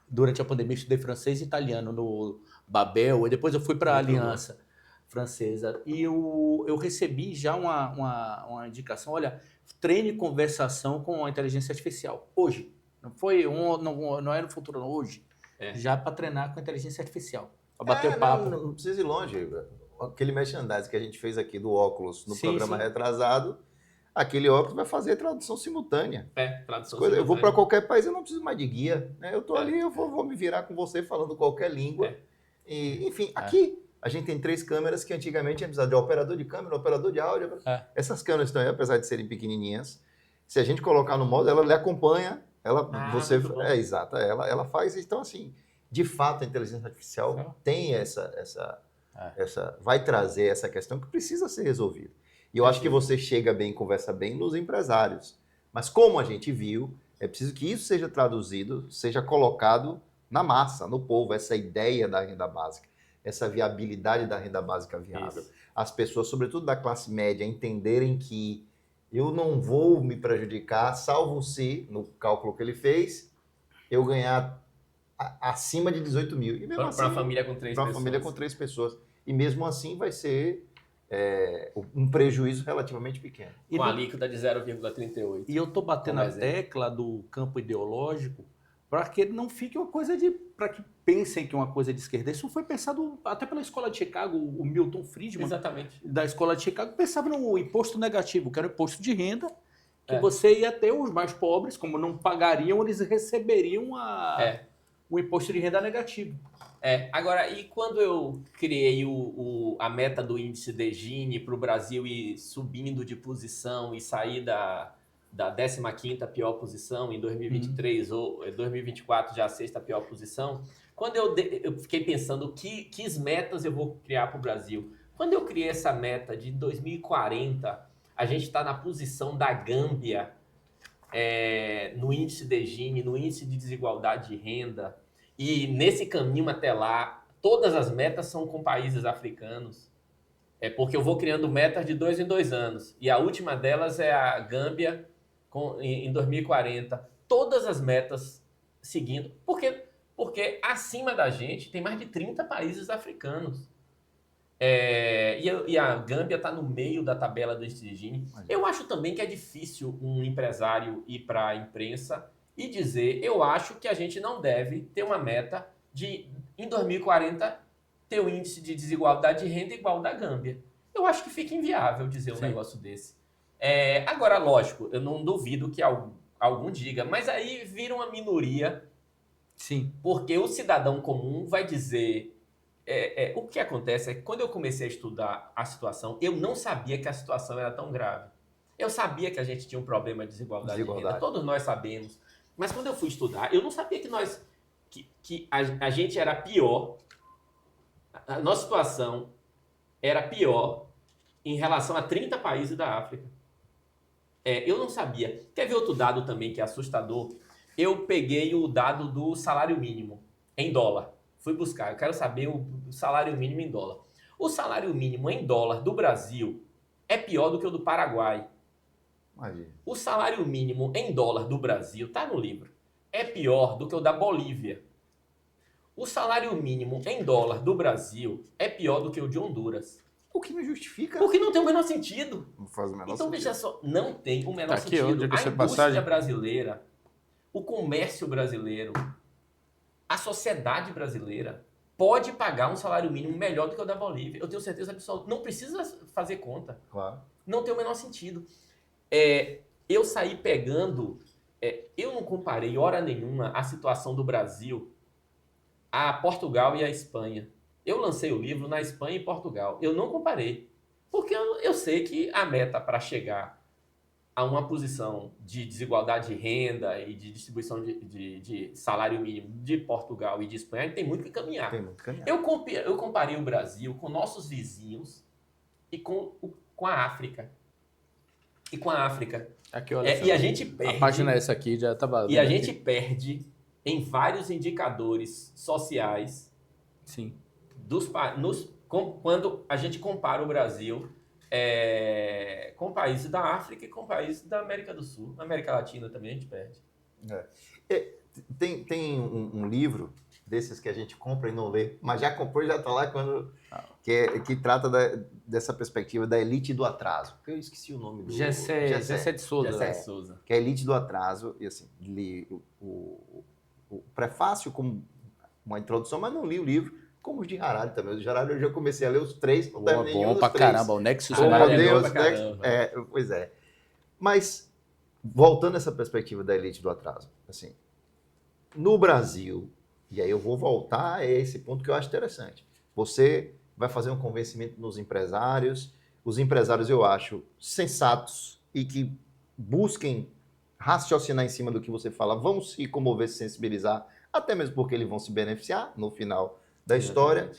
durante a pandemia estudei francês e italiano no Babel, e depois eu fui para a Aliança Francesa, e eu recebi já uma indicação, olha, treine conversação com a inteligência artificial, hoje. Não é no futuro, não, hoje. Já para treinar com a inteligência artificial. Para bater papo. Não precisa ir longe. Aquele merchandising que a gente fez aqui do óculos no programa retrasado, aquele óculos vai fazer tradução simultânea. Tradução simultânea. Eu vou para qualquer país, eu não preciso mais de guia. Né? Eu estou ali, eu vou me virar com você falando qualquer língua. E, enfim, aqui A gente tem 3 câmeras que antigamente tinha precisado de operador de câmera, operador de áudio. Essas câmeras estão aí, apesar de serem pequenininhas, se a gente colocar no modo, ela lhe acompanha, exato, ela faz. Então, assim, de fato, a inteligência artificial tem vai trazer essa questão que precisa ser resolvida. E eu acho que você chega bem, conversa bem nos empresários. Mas como a gente viu, é preciso que isso seja traduzido, seja colocado na massa, no povo, essa ideia da renda básica, essa viabilidade da renda básica viável. Isso. As pessoas, sobretudo da classe média, entenderem que eu não vou me prejudicar, salvo se, no cálculo que ele fez, eu ganhar acima de 18 mil. E mesmo assim, para uma família com 3 pessoas. Para uma família com 3 pessoas. E mesmo assim vai ser um prejuízo relativamente pequeno. Com a alíquota de 0,38. E eu estou batendo a tecla do campo ideológico para que não fique uma coisa para que pensem que uma coisa é de esquerda. Isso foi pensado até pela Escola de Chicago, o Milton Friedman, da Escola de Chicago, pensava no imposto negativo, que era o imposto de renda, que você ia ter os mais pobres, como não pagariam, eles receberiam o imposto de renda negativo. Agora, e quando eu criei a meta do índice de Gini para o Brasil ir subindo de posição e sair da 15ª pior posição em 2023 ou 2024 já a 6ª pior posição, quando eu fiquei pensando que metas eu vou criar para o Brasil. Quando eu criei essa meta de 2040, a gente está na posição da Gâmbia no índice de Gini, no índice de desigualdade de renda, e nesse caminho até lá, todas as metas são com países africanos. Porque eu vou criando metas de 2 em 2 anos. E a última delas é a Gâmbia em 2040. Todas as metas seguindo. Porque acima da gente tem mais de 30 países africanos. E a Gâmbia está no meio da tabela do índice de Gini. Eu acho também que é difícil um empresário ir para a imprensa e dizer, eu acho que a gente não deve ter uma meta de, em 2040, ter um índice de desigualdade de renda igual ao da Gâmbia. Eu acho que fica inviável dizer um negócio desse. Agora, lógico, eu não duvido que algum diga, mas aí vira uma minoria. Sim. Porque o cidadão comum vai dizer... o que acontece é que quando eu comecei a estudar a situação, eu não sabia que a situação era tão grave. Eu sabia que a gente tinha um problema de desigualdade. De renda, todos nós sabemos. Mas quando eu fui estudar, eu não sabia que a gente era pior, a nossa situação era pior em relação a 30 países da África. Eu não sabia. Quer ver outro dado também que é assustador? Eu peguei o dado do salário mínimo em dólar. Fui buscar, eu quero saber o salário mínimo em dólar. O salário mínimo em dólar do Brasil é pior do que o do Paraguai. Imagina. O salário mínimo em dólar do Brasil, tá no livro, é pior do que o da Bolívia. O salário mínimo em dólar do Brasil é pior do que o de Honduras. O que me justifica? Porque não tem o menor sentido. Não faz o menor então, sentido. veja só, não tem o menor aqui, sentido. A indústria passagem brasileira, o comércio brasileiro, a sociedade brasileira pode pagar um salário mínimo melhor do que o da Bolívia. Eu tenho certeza absoluta. Não precisa fazer conta. Claro. Não tem o menor sentido. Eu saí pegando... eu não comparei, hora nenhuma, a situação do Brasil a Portugal e a Espanha. Eu lancei o livro na Espanha e Portugal. Eu não comparei. Porque eu sei que a meta para chegar a uma posição de desigualdade de renda e de distribuição de salário mínimo de Portugal e de Espanha, tem muito que caminhar. Tem muito que caminhar. Eu comparei o Brasil com nossos vizinhos e com a África. Aqui, olha e a gente perde... A página é essa aqui, já estava... E a gente perde em vários indicadores sociais. Sim. Quando a gente compara o Brasil com países da África e com países da América do Sul. Na América Latina também a gente perde. Tem um livro desses que a gente compra e não lê, mas já comprou e já está lá que trata dessa perspectiva da elite do atraso. Eu esqueci o nome do... Gessé de Souza. Que é a elite do atraso. E assim, li o prefácio como uma introdução, mas não li o livro. Como os de Harari também. Os de Harari eu já comecei a ler os 3, não terminei nenhum bom dos pra 3. caramba, o Nexus é maravilhoso. Pois é. Mas, voltando a essa perspectiva da elite do atraso, assim, no Brasil, e aí eu vou voltar a esse ponto que eu acho interessante. Você vai fazer um convencimento nos empresários. Os empresários, eu acho, sensatos e que busquem raciocinar em cima do que você fala, vão se comover, se sensibilizar, até mesmo porque eles vão se beneficiar no final da história.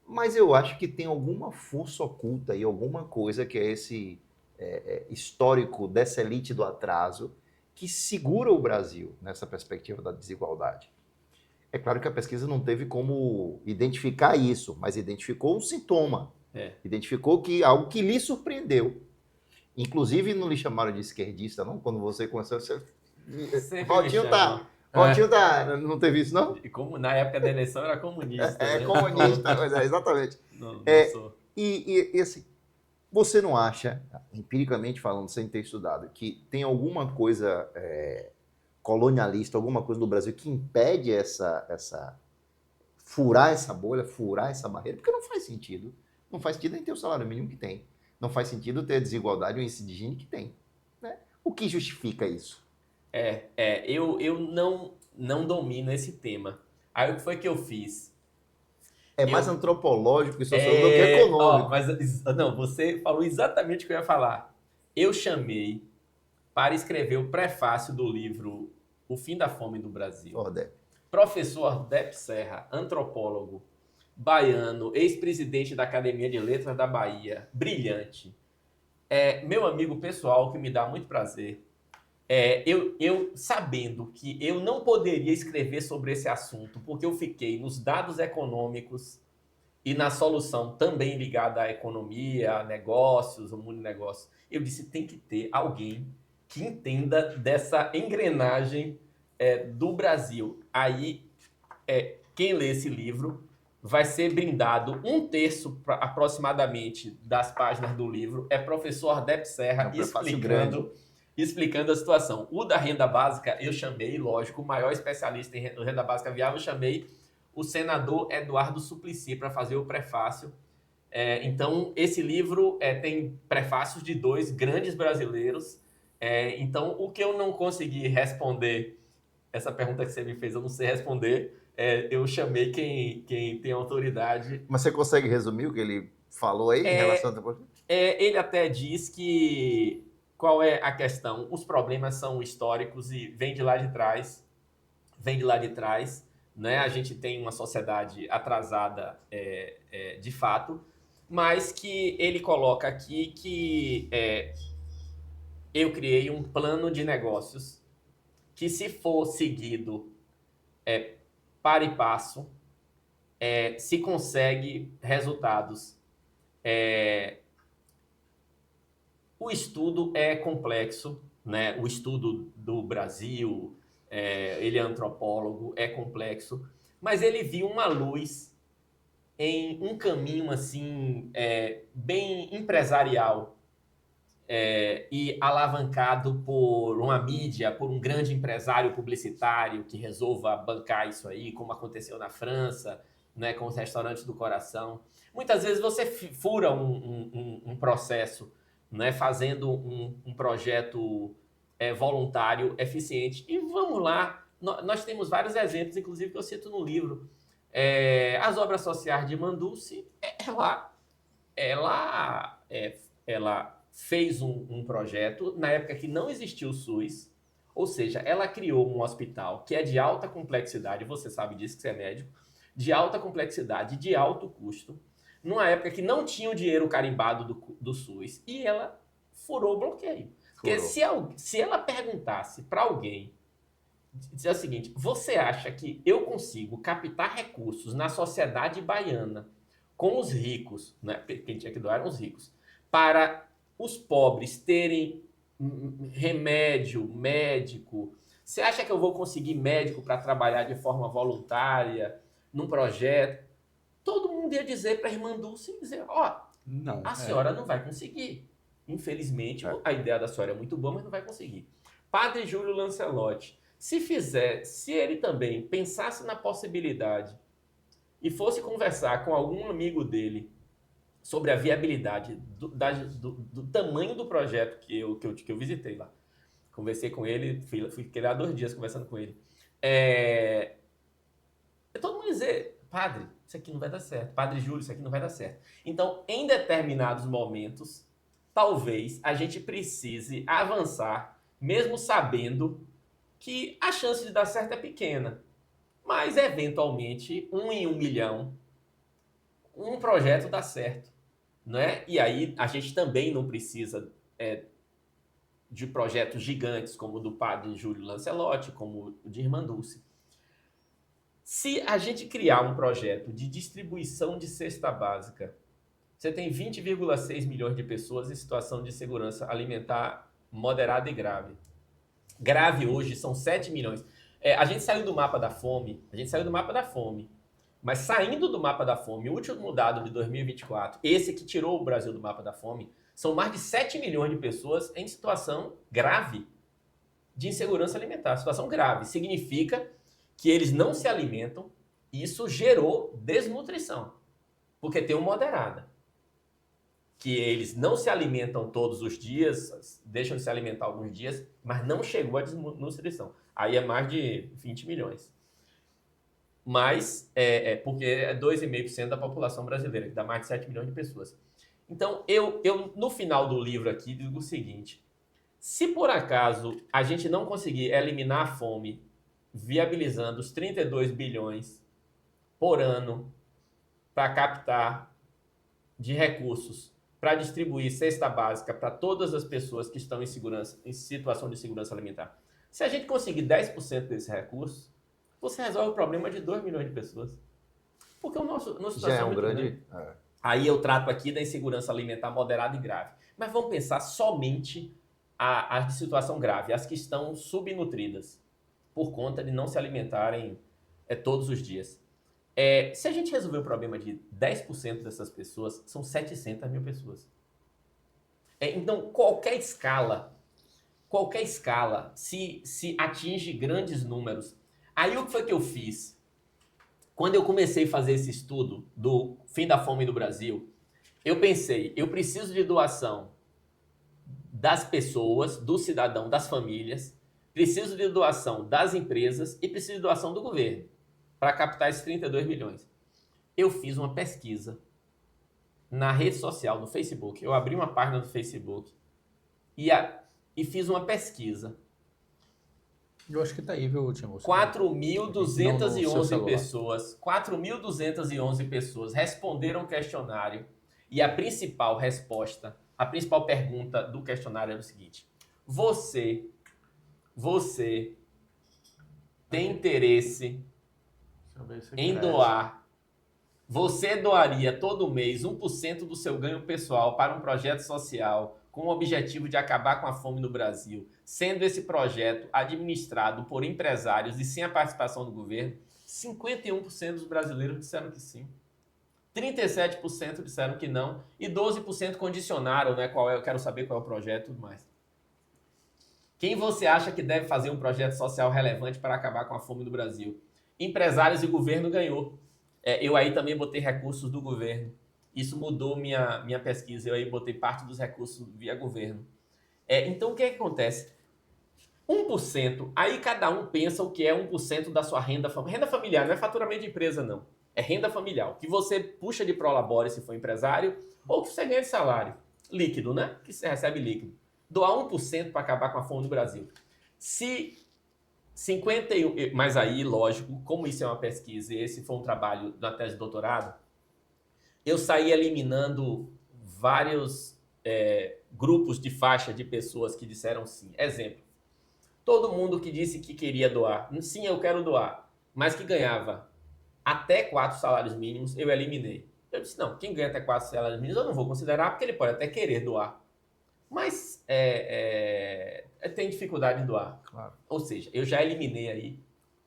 Mas eu acho que tem alguma força oculta e alguma coisa que é esse histórico dessa elite do atraso que segura o Brasil nessa perspectiva da desigualdade. É claro que a pesquisa não teve como identificar isso, mas identificou um sintoma. Identificou que algo que lhe surpreendeu. Inclusive, não lhe chamaram de esquerdista, não? Quando você começou a ser... Valtinho tá... Não teve isso, não? E como na época da eleição era comunista. Né? Comunista, exatamente. Não sou. E assim, você não acha, empiricamente falando, sem ter estudado, que tem alguma coisa colonialista, alguma coisa no Brasil que impede furar essa bolha, furar essa barreira? Porque não faz sentido. Não faz sentido nem ter o salário mínimo que tem. Não faz sentido ter a desigualdade, o índice de Gini que tem. Né? O que justifica isso? Eu não domino esse tema. Aí o que foi que eu fiz? Mais antropológico e sociológico do que econômico. Não, você falou exatamente o que eu ia falar. Eu chamei para escrever o prefácio do livro O Fim da Fome do Brasil. Professor Ordep Serra, antropólogo, baiano, ex-presidente da Academia de Letras da Bahia, brilhante. Meu amigo pessoal, que me dá muito prazer. Eu sabendo que eu não poderia escrever sobre esse assunto, porque eu fiquei nos dados econômicos e na solução também ligada à economia, a negócios, ao mundo de negócios, eu disse, tem que ter alguém que entenda dessa engrenagem do Brasil. Aí, quem lê esse livro vai ser brindado 1/3 aproximadamente das páginas do livro, professor Ordep Serra explicando a situação. O da renda básica, eu chamei, lógico, o maior especialista em renda básica viável, eu chamei o senador Eduardo Suplicy para fazer o prefácio. Então, esse livro tem prefácios de 2 grandes brasileiros. Então, o que eu não consegui responder, essa pergunta que você me fez, eu não sei responder, eu chamei quem tem autoridade. Mas você consegue resumir o que ele falou aí em relação a... Ele até diz que... Qual é a questão? Os problemas são históricos e vem de lá de trás. Né? A gente tem uma sociedade atrasada de fato, mas que ele coloca aqui que eu criei um plano de negócios que, se for seguido para e passo, se consegue resultados. O estudo é complexo, né? O estudo do Brasil, ele é antropólogo, é complexo, mas ele viu uma luz em um caminho assim bem empresarial e alavancado por uma mídia, por um grande empresário publicitário que resolva bancar isso aí, como aconteceu na França, né, com os restaurantes do coração. Muitas vezes você fura um processo, né, fazendo um projeto voluntário, eficiente. E vamos lá, nós temos vários exemplos, inclusive que eu cito no livro. As obras sociais de Mandulce, ela fez um projeto na época que não existia o SUS, ou seja, ela criou um hospital que é de alta complexidade, você sabe disso que você é médico, de alta complexidade, de alto custo, numa época que não tinha o dinheiro carimbado do SUS, e ela furou o bloqueio. Porque se ela perguntasse para alguém, dizer o seguinte, você acha que eu consigo captar recursos na sociedade baiana com os ricos, né? Quem tinha que doar eram os ricos, para os pobres terem remédio, médico, você acha que eu vou conseguir médico para trabalhar de forma voluntária num projeto? Todo mundo ia dizer para a irmã Dulce, a senhora não vai conseguir. Infelizmente, a ideia da senhora é muito boa, mas não vai conseguir. Padre Júlio Lancelotti, se ele também pensasse na possibilidade e fosse conversar com algum amigo dele sobre a viabilidade do tamanho do projeto que eu visitei lá. Conversei com ele, fiquei lá 2 dias conversando com ele. Todo mundo dizer, padre, isso aqui não vai dar certo. Padre Júlio, isso aqui não vai dar certo. Então, em determinados momentos, talvez a gente precise avançar, mesmo sabendo que a chance de dar certo é pequena. Mas, eventualmente, 1 em 1 milhão, um projeto dá certo. Né? E aí, a gente também não precisa de projetos gigantes, como o do padre Júlio Lancelotti, como o de Irmã Dulce. Se a gente criar um projeto de distribuição de cesta básica, você tem 20,6 milhões de pessoas em situação de segurança alimentar moderada e grave. Grave hoje são 7 milhões. A gente saiu do mapa da fome, mas saindo do mapa da fome, o último dado de 2024, esse que tirou o Brasil do mapa da fome, são mais de 7 milhões de pessoas em situação grave de insegurança alimentar. Situação grave significa que eles não se alimentam, e isso gerou desnutrição, porque tem uma moderada, que eles não se alimentam todos os dias, deixam de se alimentar alguns dias, mas não chegou a desnutrição. Aí é mais de 20 milhões. Mas, porque é 2,5% da população brasileira, que dá mais de 7 milhões de pessoas. Então, eu no final do livro aqui, digo o seguinte: se por acaso a gente não conseguir eliminar a fome, viabilizando os 32 bilhões por ano para captar de recursos, para distribuir cesta básica para todas as pessoas que estão em situação de segurança alimentar. Se a gente conseguir 10% desse recurso, você resolve o problema de 2 milhões de pessoas. Porque o nosso situação já é um grande... Aí eu trato aqui da insegurança alimentar moderada e grave. Mas vamos pensar somente as de situação grave, as que estão subnutridas, por conta de não se alimentarem todos os dias. Se a gente resolver o problema de 10% dessas pessoas, são 700 mil pessoas. Então, qualquer escala, se atinge grandes números. Aí o que foi que eu fiz? Quando eu comecei a fazer esse estudo do fim da fome no Brasil, eu pensei, eu preciso de doação das pessoas, do cidadão, das famílias, preciso de doação das empresas e preciso de doação do governo para captar esses 32 milhões. Eu fiz uma pesquisa na rede social, no Facebook. Eu abri uma página do Facebook e fiz uma pesquisa. Eu acho que tá aí, viu, Timur? 4.211 pessoas, 4.211 pessoas responderam o questionário e a principal resposta, a principal pergunta do questionário era o seguinte: você tem interesse em doar? Você doaria todo mês 1% do seu ganho pessoal para um projeto social com o objetivo de acabar com a fome no Brasil, sendo esse projeto administrado por empresários e sem a participação do governo? 51% dos brasileiros disseram que sim. 37% disseram que não. E 12% condicionaram, né? Eu quero saber qual é o projeto e tudo mais. Quem você acha que deve fazer um projeto social relevante para acabar com a fome no Brasil? Empresários e governo ganhou. Eu aí também botei recursos do governo. Isso mudou minha pesquisa. Eu aí botei parte dos recursos via governo. Então, o que acontece? 1%, aí cada um pensa o que é 1% da sua renda familiar. Renda familiar não é faturamento de empresa, não. É renda familiar. O que você puxa de prolabore se for empresário, ou que você ganha de salário. Líquido, né? Que você recebe líquido. Doar 1% para acabar com a fome no Brasil. Se 51... Mas aí, lógico, como isso é uma pesquisa e esse foi um trabalho da tese de doutorado, eu saí eliminando vários grupos de faixa de pessoas que disseram sim. Exemplo. Todo mundo que disse que queria doar, sim, eu quero doar, mas que ganhava até 4 salários mínimos, eu eliminei. Eu disse, não, quem ganha até 4 salários mínimos eu não vou considerar, porque ele pode até querer doar. Mas tem dificuldade de doar. Claro. Ou seja, eu já eliminei aí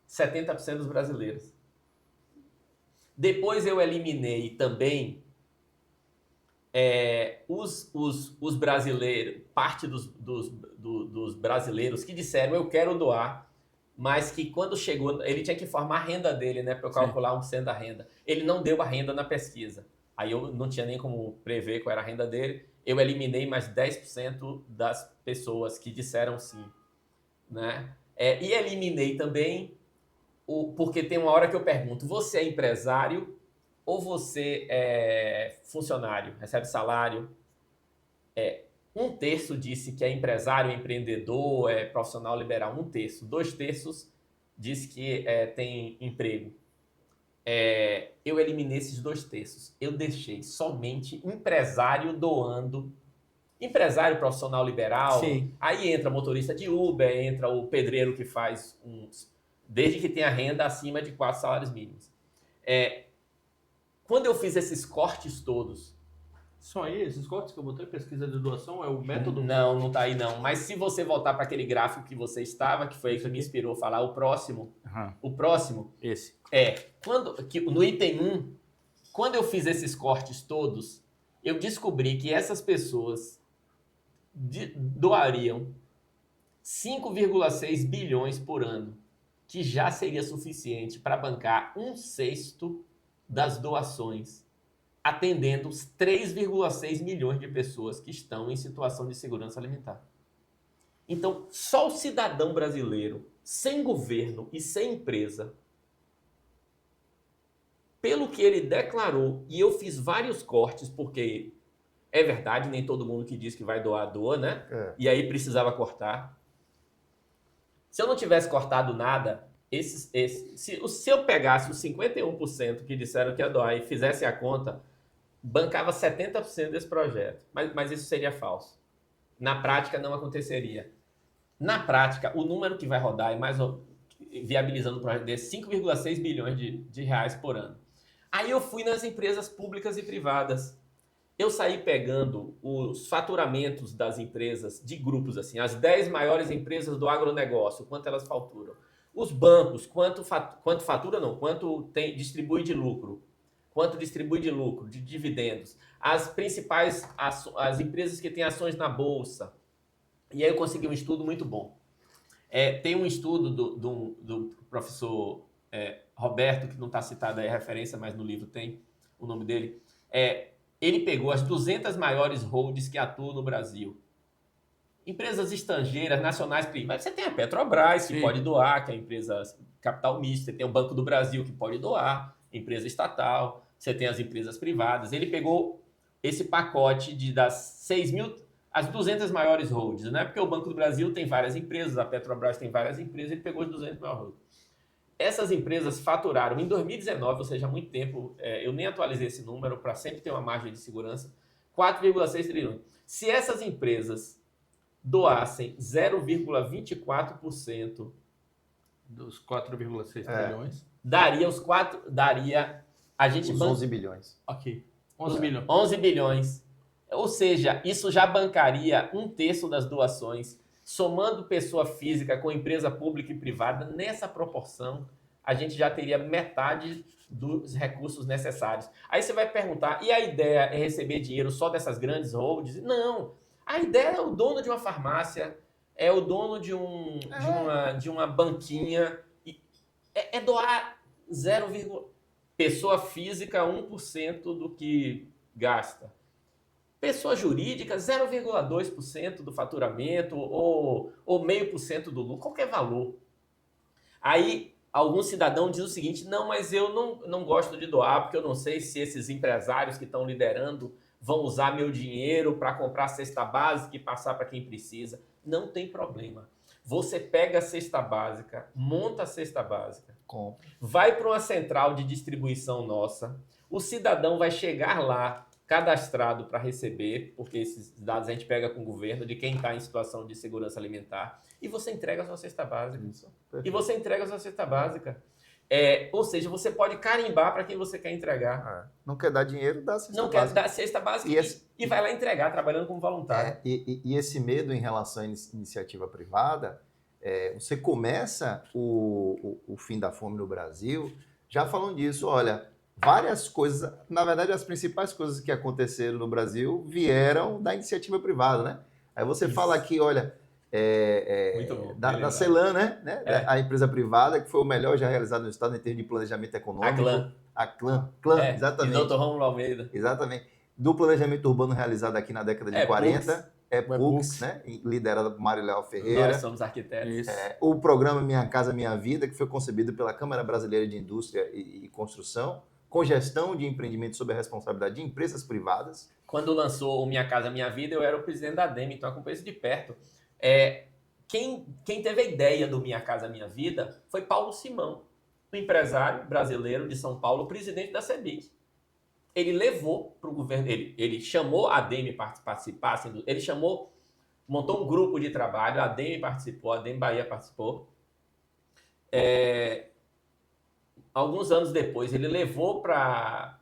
70% dos brasileiros. Depois eu eliminei também os brasileiros, parte dos brasileiros que disseram eu quero doar, mas que quando chegou, ele tinha que informar a renda dele, né, para eu calcular 1% da renda. Ele não deu a renda na pesquisa. Aí eu não tinha nem como prever qual era a renda dele. Eu eliminei mais 10% das pessoas que disseram sim, né? E eliminei também Porque tem uma hora que eu pergunto, você é empresário ou você é funcionário? Recebe salário? Um terço disse que é empresário, empreendedor, é profissional liberal. 1/3. 2/3 disse que tem emprego. Eu eliminei esses 2/3. Eu deixei somente empresário doando. Empresário profissional liberal. Sim. Aí entra motorista de Uber, entra o pedreiro que faz desde que tenha renda acima de 4 salários mínimos. Quando eu fiz esses cortes todos... São aí, esses cortes que eu botei, pesquisa de doação, é o método? Não tá aí não. Mas se você voltar para aquele gráfico que você estava, que foi aí que me inspirou a falar, o próximo, Esse. No item 1, quando eu fiz esses cortes todos, eu descobri que essas pessoas doariam 5,6 bilhões por ano, que já seria suficiente para bancar 1/6 das doações, atendendo os 3,6 milhões de pessoas que estão em situação de segurança alimentar. Então, só o cidadão brasileiro, sem governo e sem empresa, pelo que ele declarou, e eu fiz vários cortes, porque é verdade, nem todo mundo que diz que vai doar, doa, né? E aí precisava cortar. Se eu não tivesse cortado nada, se eu pegasse os 51% que disseram que ia doar e fizesse a conta, bancava 70% desse projeto. Mas isso seria falso. Na prática, não aconteceria. Na prática, o número que vai rodar é mais viabilizando o projeto desse 5,6 bilhões de reais por ano. Aí eu fui nas empresas públicas e privadas. Eu saí pegando os faturamentos das empresas de grupos, assim, as 10 maiores empresas do agronegócio, quanto elas faturam. Os bancos, quanto fatura não, quanto distribui de lucro. Quanto distribui de lucro, de dividendos. As principais, as empresas que têm ações na bolsa. E aí eu consegui um estudo muito bom. Tem um estudo do professor Roberto, que não está citado aí a referência, mas no livro tem o nome dele. Ele pegou as 200 maiores holdings que atuam no Brasil. Empresas estrangeiras, nacionais, privadas. Você tem a Petrobras, que pode doar, que é a empresa capital misto. Você tem o Banco do Brasil, que pode doar, empresa estatal. Você tem as empresas privadas. Ele pegou esse pacote das 6.000, as 200 maiores holdings, né? Porque o Banco do Brasil tem várias empresas, a Petrobras tem várias empresas, ele pegou as 200 maiores holdings. Essas empresas faturaram em 2019, ou seja, há muito tempo, eu nem atualizei esse número para sempre ter uma margem de segurança, 4,6 trilhões. Se essas empresas doassem 0,24% dos 4,6 trilhões, a gente os 11 bilhões. Ok. 11 bilhões. 11 bilhões. Ou seja, isso já bancaria 1/3 das doações. Somando pessoa física com empresa pública e privada, nessa proporção, a gente já teria metade dos recursos necessários. Aí você vai perguntar, e a ideia é receber dinheiro só dessas grandes holdings? Não. A ideia é o dono de uma farmácia, é o dono de uma banquinha. É doar 0, pessoa física 1% do que gasta. Pessoa jurídica, 0,2% do faturamento ou 0,5% do lucro, qualquer valor. Aí, algum cidadão diz o seguinte, não, mas eu não gosto de doar, porque eu não sei se esses empresários que estão liderando vão usar meu dinheiro para comprar cesta básica e passar para quem precisa. Não tem problema. Você pega a cesta básica, monta a cesta básica, compra, vai para uma central de distribuição nossa, o cidadão vai chegar lá, cadastrado para receber, porque esses dados a gente pega com o governo de quem está em situação de segurança alimentar, e você entrega a sua cesta básica. Ou seja, você pode carimbar para quem você quer entregar. Não quer dar dinheiro, dá a cesta básica. Não quer dar a cesta básica e vai lá entregar, trabalhando como voluntário. E esse medo em relação à iniciativa privada, você começa o fim da fome no Brasil já falando disso, olha... Várias coisas, na verdade, as principais coisas que aconteceram no Brasil vieram da iniciativa privada, né? Aí você fala aqui, olha, da Celan, né? A empresa privada que foi o melhor já realizado no Estado em termos de planejamento econômico. A Clan, exatamente. E Dr. Rômulo Almeida. Exatamente. Do planejamento urbano realizado aqui na década de 40. Books, né? Liderada por Mariléo Ferreira. Nós somos arquitetos. O programa Minha Casa Minha Vida, que foi concebido pela Câmara Brasileira de Indústria e Construção, com gestão de empreendimento sob a responsabilidade de empresas privadas. Quando lançou o Minha Casa Minha Vida, eu era o presidente da ADEME, então acompanhei isso de perto. Quem teve a ideia do Minha Casa Minha Vida foi Paulo Simão, um empresário brasileiro de São Paulo, presidente da CEBIC. Ele levou para o governo, ele chamou a ADEME para participar, ele montou um grupo de trabalho, a ADEME participou, a ADEME Bahia participou. Alguns anos depois, ele levou para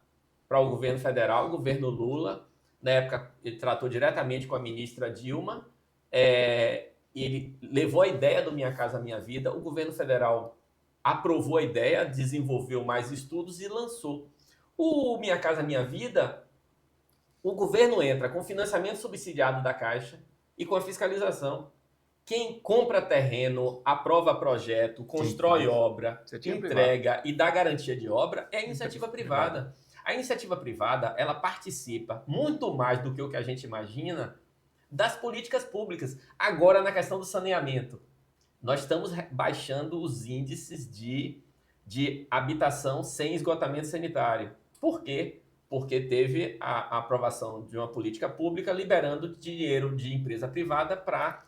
o governo federal, o governo Lula. Na época, ele tratou diretamente com a ministra Dilma. E ele levou a ideia do Minha Casa Minha Vida. O governo federal aprovou a ideia, desenvolveu mais estudos e lançou. O Minha Casa Minha Vida, o governo entra com financiamento subsidiado da Caixa e com a fiscalização. Quem compra terreno, aprova projeto, constrói obra, entrega e dá garantia de obra é a iniciativa privada. A iniciativa privada, ela participa muito mais do que o que a gente imagina das políticas públicas. Agora, na questão do saneamento, nós estamos baixando os índices de habitação sem esgotamento sanitário. Por quê? Porque teve a aprovação de uma política pública liberando dinheiro de empresa privada para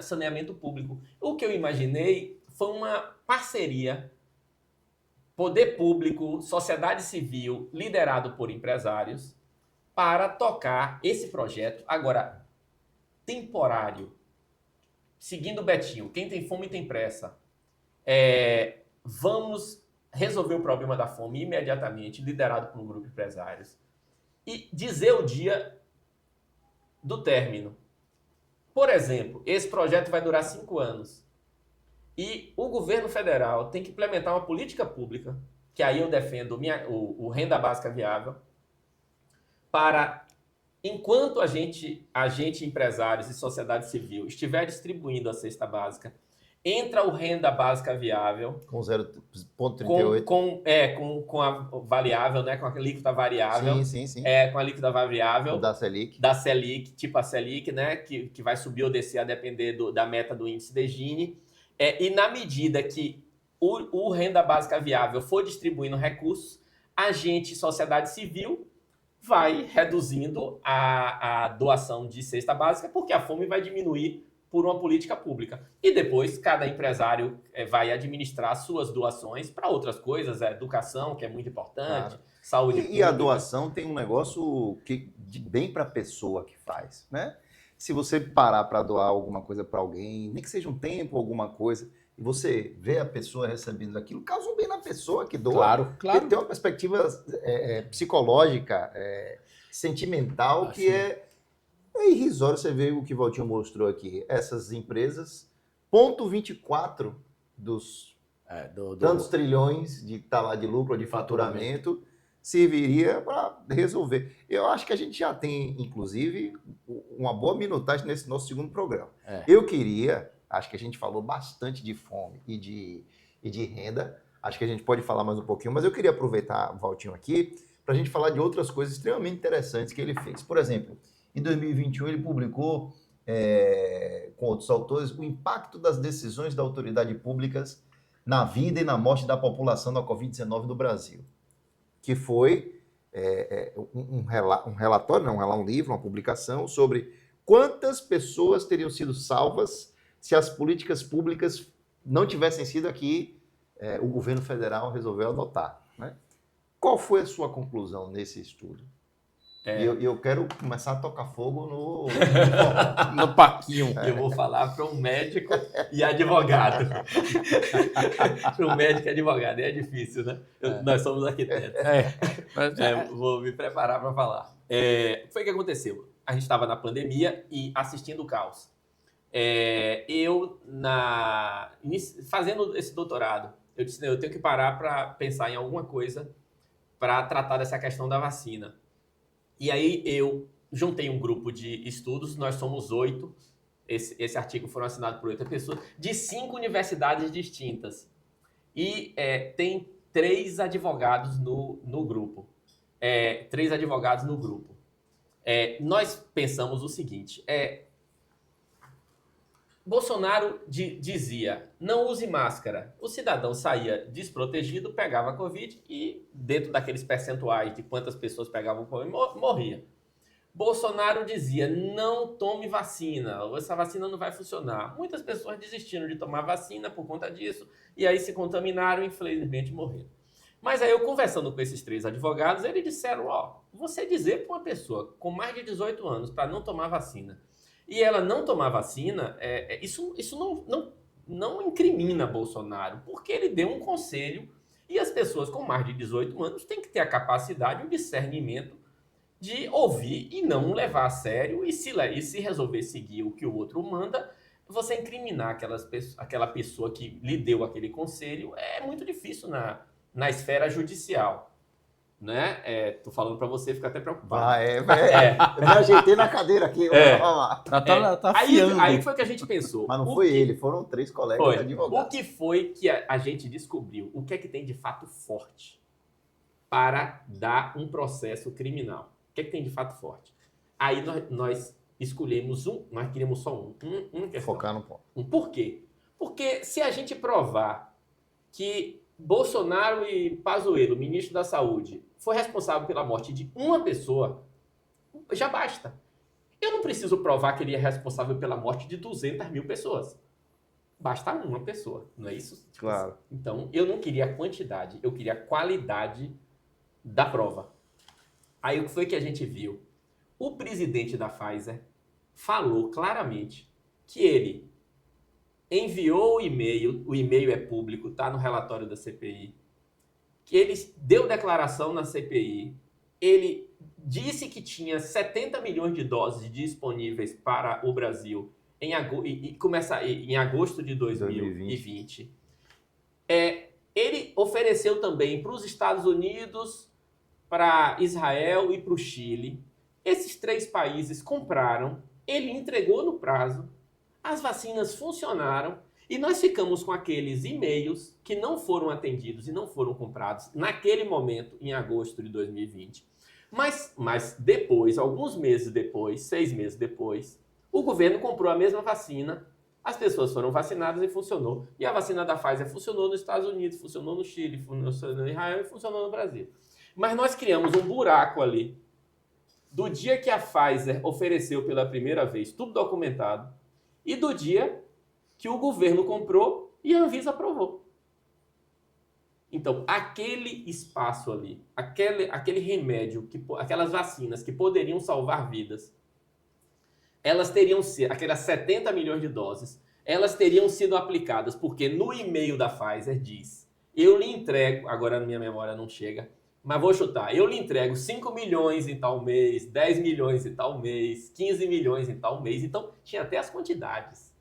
saneamento público. O que eu imaginei foi uma parceria, poder público, sociedade civil, liderado por empresários, para tocar esse projeto, agora, temporário, seguindo o Betinho, quem tem fome tem pressa. Vamos resolver o problema da fome imediatamente, liderado por um grupo de empresários, e dizer o dia do término. Por exemplo, esse projeto vai durar 5 anos. E o governo federal tem que implementar uma política pública, que aí eu defendo o Renda Básica Viável, para, enquanto a gente, empresários e sociedade civil, estiver distribuindo a cesta básica, entra o Renda Básica Viável. Com 0,38. Com a variável, né? Com a alíquota variável. Sim. Com a alíquota variável. Da Selic. Da Selic, tipo a Selic, né? Que vai subir ou descer a depender da meta do índice de Gini. E na medida que o Renda Básica Viável for distribuindo recursos, a gente, sociedade civil, vai reduzindo a doação de cesta básica, porque a fome vai diminuir por uma política pública. E depois, cada empresário vai administrar suas doações para outras coisas, educação, que é muito importante, saúde pública. E a doação tem um negócio bem para a pessoa que faz, né? Se você parar para doar alguma coisa para alguém, nem que seja um tempo, alguma coisa, e você vê a pessoa recebendo aquilo, causa um bem na pessoa que doa. Claro. Porque tem uma perspectiva psicológica, sentimental, que é irrisório. Você vê o que o Valtinho mostrou aqui. Essas empresas, 0,24 dos tantos trilhões de lucro, de faturamento, serviria para resolver. Eu acho que a gente já tem, inclusive, uma boa minutagem nesse nosso segundo programa. Acho que a gente falou bastante de fome e de renda. Acho que a gente pode falar mais um pouquinho, mas eu queria aproveitar o Valtinho aqui para a gente falar de outras coisas extremamente interessantes que ele fez. Por exemplo, em 2021 ele publicou, com outros autores, o impacto das decisões das autoridades públicas na vida e na morte da população da Covid-19 no Brasil, que foi um livro, uma publicação sobre quantas pessoas teriam sido salvas se as políticas públicas não tivessem sido aqui, o governo federal resolveu adotar, né? Qual foi a sua conclusão nesse estudo? Eu quero começar a tocar fogo no Paquinho. Eu vou falar para um médico e advogado. Para um médico e advogado. É difícil, né? Nós somos arquitetos. Vou me preparar para falar. Foi o que aconteceu. A gente estava na pandemia e assistindo o caos. Fazendo esse doutorado, eu disse, eu tenho que parar para pensar em alguma coisa para tratar dessa questão da vacina. E aí eu juntei um grupo de estudos, nós somos 8, esse artigo foi assinado por 8 pessoas, de 5 universidades distintas. E tem 3 advogados no grupo. 3 advogados no grupo. Nós pensamos o seguinte, Bolsonaro dizia, não use máscara. O cidadão saía desprotegido, pegava a Covid e dentro daqueles percentuais de quantas pessoas pegavam Covid, morria. Bolsonaro dizia, não tome vacina, essa vacina não vai funcionar. Muitas pessoas desistiram de tomar vacina por conta disso e aí se contaminaram e infelizmente morreram. Mas aí eu conversando com esses 3 advogados, eles disseram, você dizer para uma pessoa com mais de 18 anos para não tomar vacina e ela não tomar vacina, isso não incrimina Bolsonaro, porque ele deu um conselho e as pessoas com mais de 18 anos têm que ter a capacidade, o discernimento de ouvir e não levar a sério e se resolver seguir o que o outro manda, você incriminar aquela pessoa que lhe deu aquele conselho é muito difícil na esfera judicial. Né? Tô falando para você, fica até preocupado. Eu me ajeitei na cadeira aqui. Tá aí foi que a gente pensou. Mas não foi ele, foram 3 colegas advogados. O que foi que a gente descobriu? O que é que tem de fato forte para dar um processo criminal? O que é que tem de fato forte? Aí nós escolhemos nós queríamos só um questão. Focar no ponto. Por quê? Porque se a gente provar que Bolsonaro e Pazuello, ministro da Saúde, foi responsável pela morte de uma pessoa, já basta. Eu não preciso provar que ele é responsável pela morte de 200 mil pessoas. Basta uma pessoa, não é isso? Claro. Então, eu não queria a quantidade, eu queria a qualidade da prova. Aí o que foi que a gente viu? O presidente da Pfizer falou claramente que ele enviou o e-mail é público, está no relatório da CPI, que ele deu declaração na CPI, ele disse que tinha 70 milhões de doses disponíveis para o Brasil e começa em agosto de 2020. Ele ofereceu também para os Estados Unidos, para Israel e para o Chile. Esses 3 países compraram, ele entregou no prazo, as vacinas funcionaram e nós ficamos com aqueles e-mails que não foram atendidos e não foram comprados naquele momento, em agosto de 2020. Mas depois, alguns meses depois, 6 meses depois, o governo comprou a mesma vacina, as pessoas foram vacinadas e funcionou. E a vacina da Pfizer funcionou nos Estados Unidos, funcionou no Chile, funcionou no Israel e funcionou no Brasil. Mas nós criamos um buraco ali, do dia que a Pfizer ofereceu pela primeira vez, tudo documentado, e do dia que o governo comprou e a Anvisa aprovou. Então, aquele espaço ali, aquele remédio, aquelas vacinas que poderiam salvar vidas, elas teriam sido, aquelas 70 milhões de doses, elas teriam sido aplicadas, porque no e-mail da Pfizer diz, eu lhe entrego, agora na minha memória não chega, mas vou chutar, eu lhe entrego 5 milhões em tal mês, 10 milhões em tal mês, 15 milhões em tal mês. Então, tinha até as quantidades.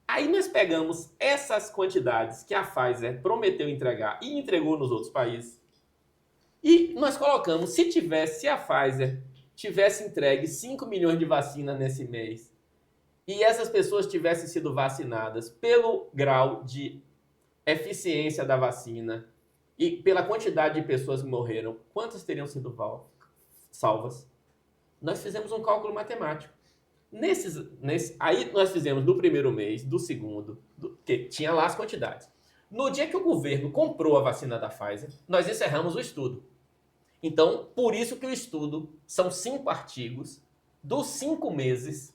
Aí nós pegamos essas quantidades que a Pfizer prometeu entregar e entregou nos outros países. E nós colocamos, se a Pfizer tivesse entregue 5 milhões de vacinas nesse mês e essas pessoas tivessem sido vacinadas pelo grau de eficiência da vacina, e pela quantidade de pessoas que morreram, quantas teriam sido salvas? Nós fizemos um cálculo matemático. Aí nós fizemos do primeiro mês, do segundo, que tinha lá as quantidades. No dia que o governo comprou a vacina da Pfizer, nós encerramos o estudo. Então, por isso que o estudo são 5 artigos dos 5 meses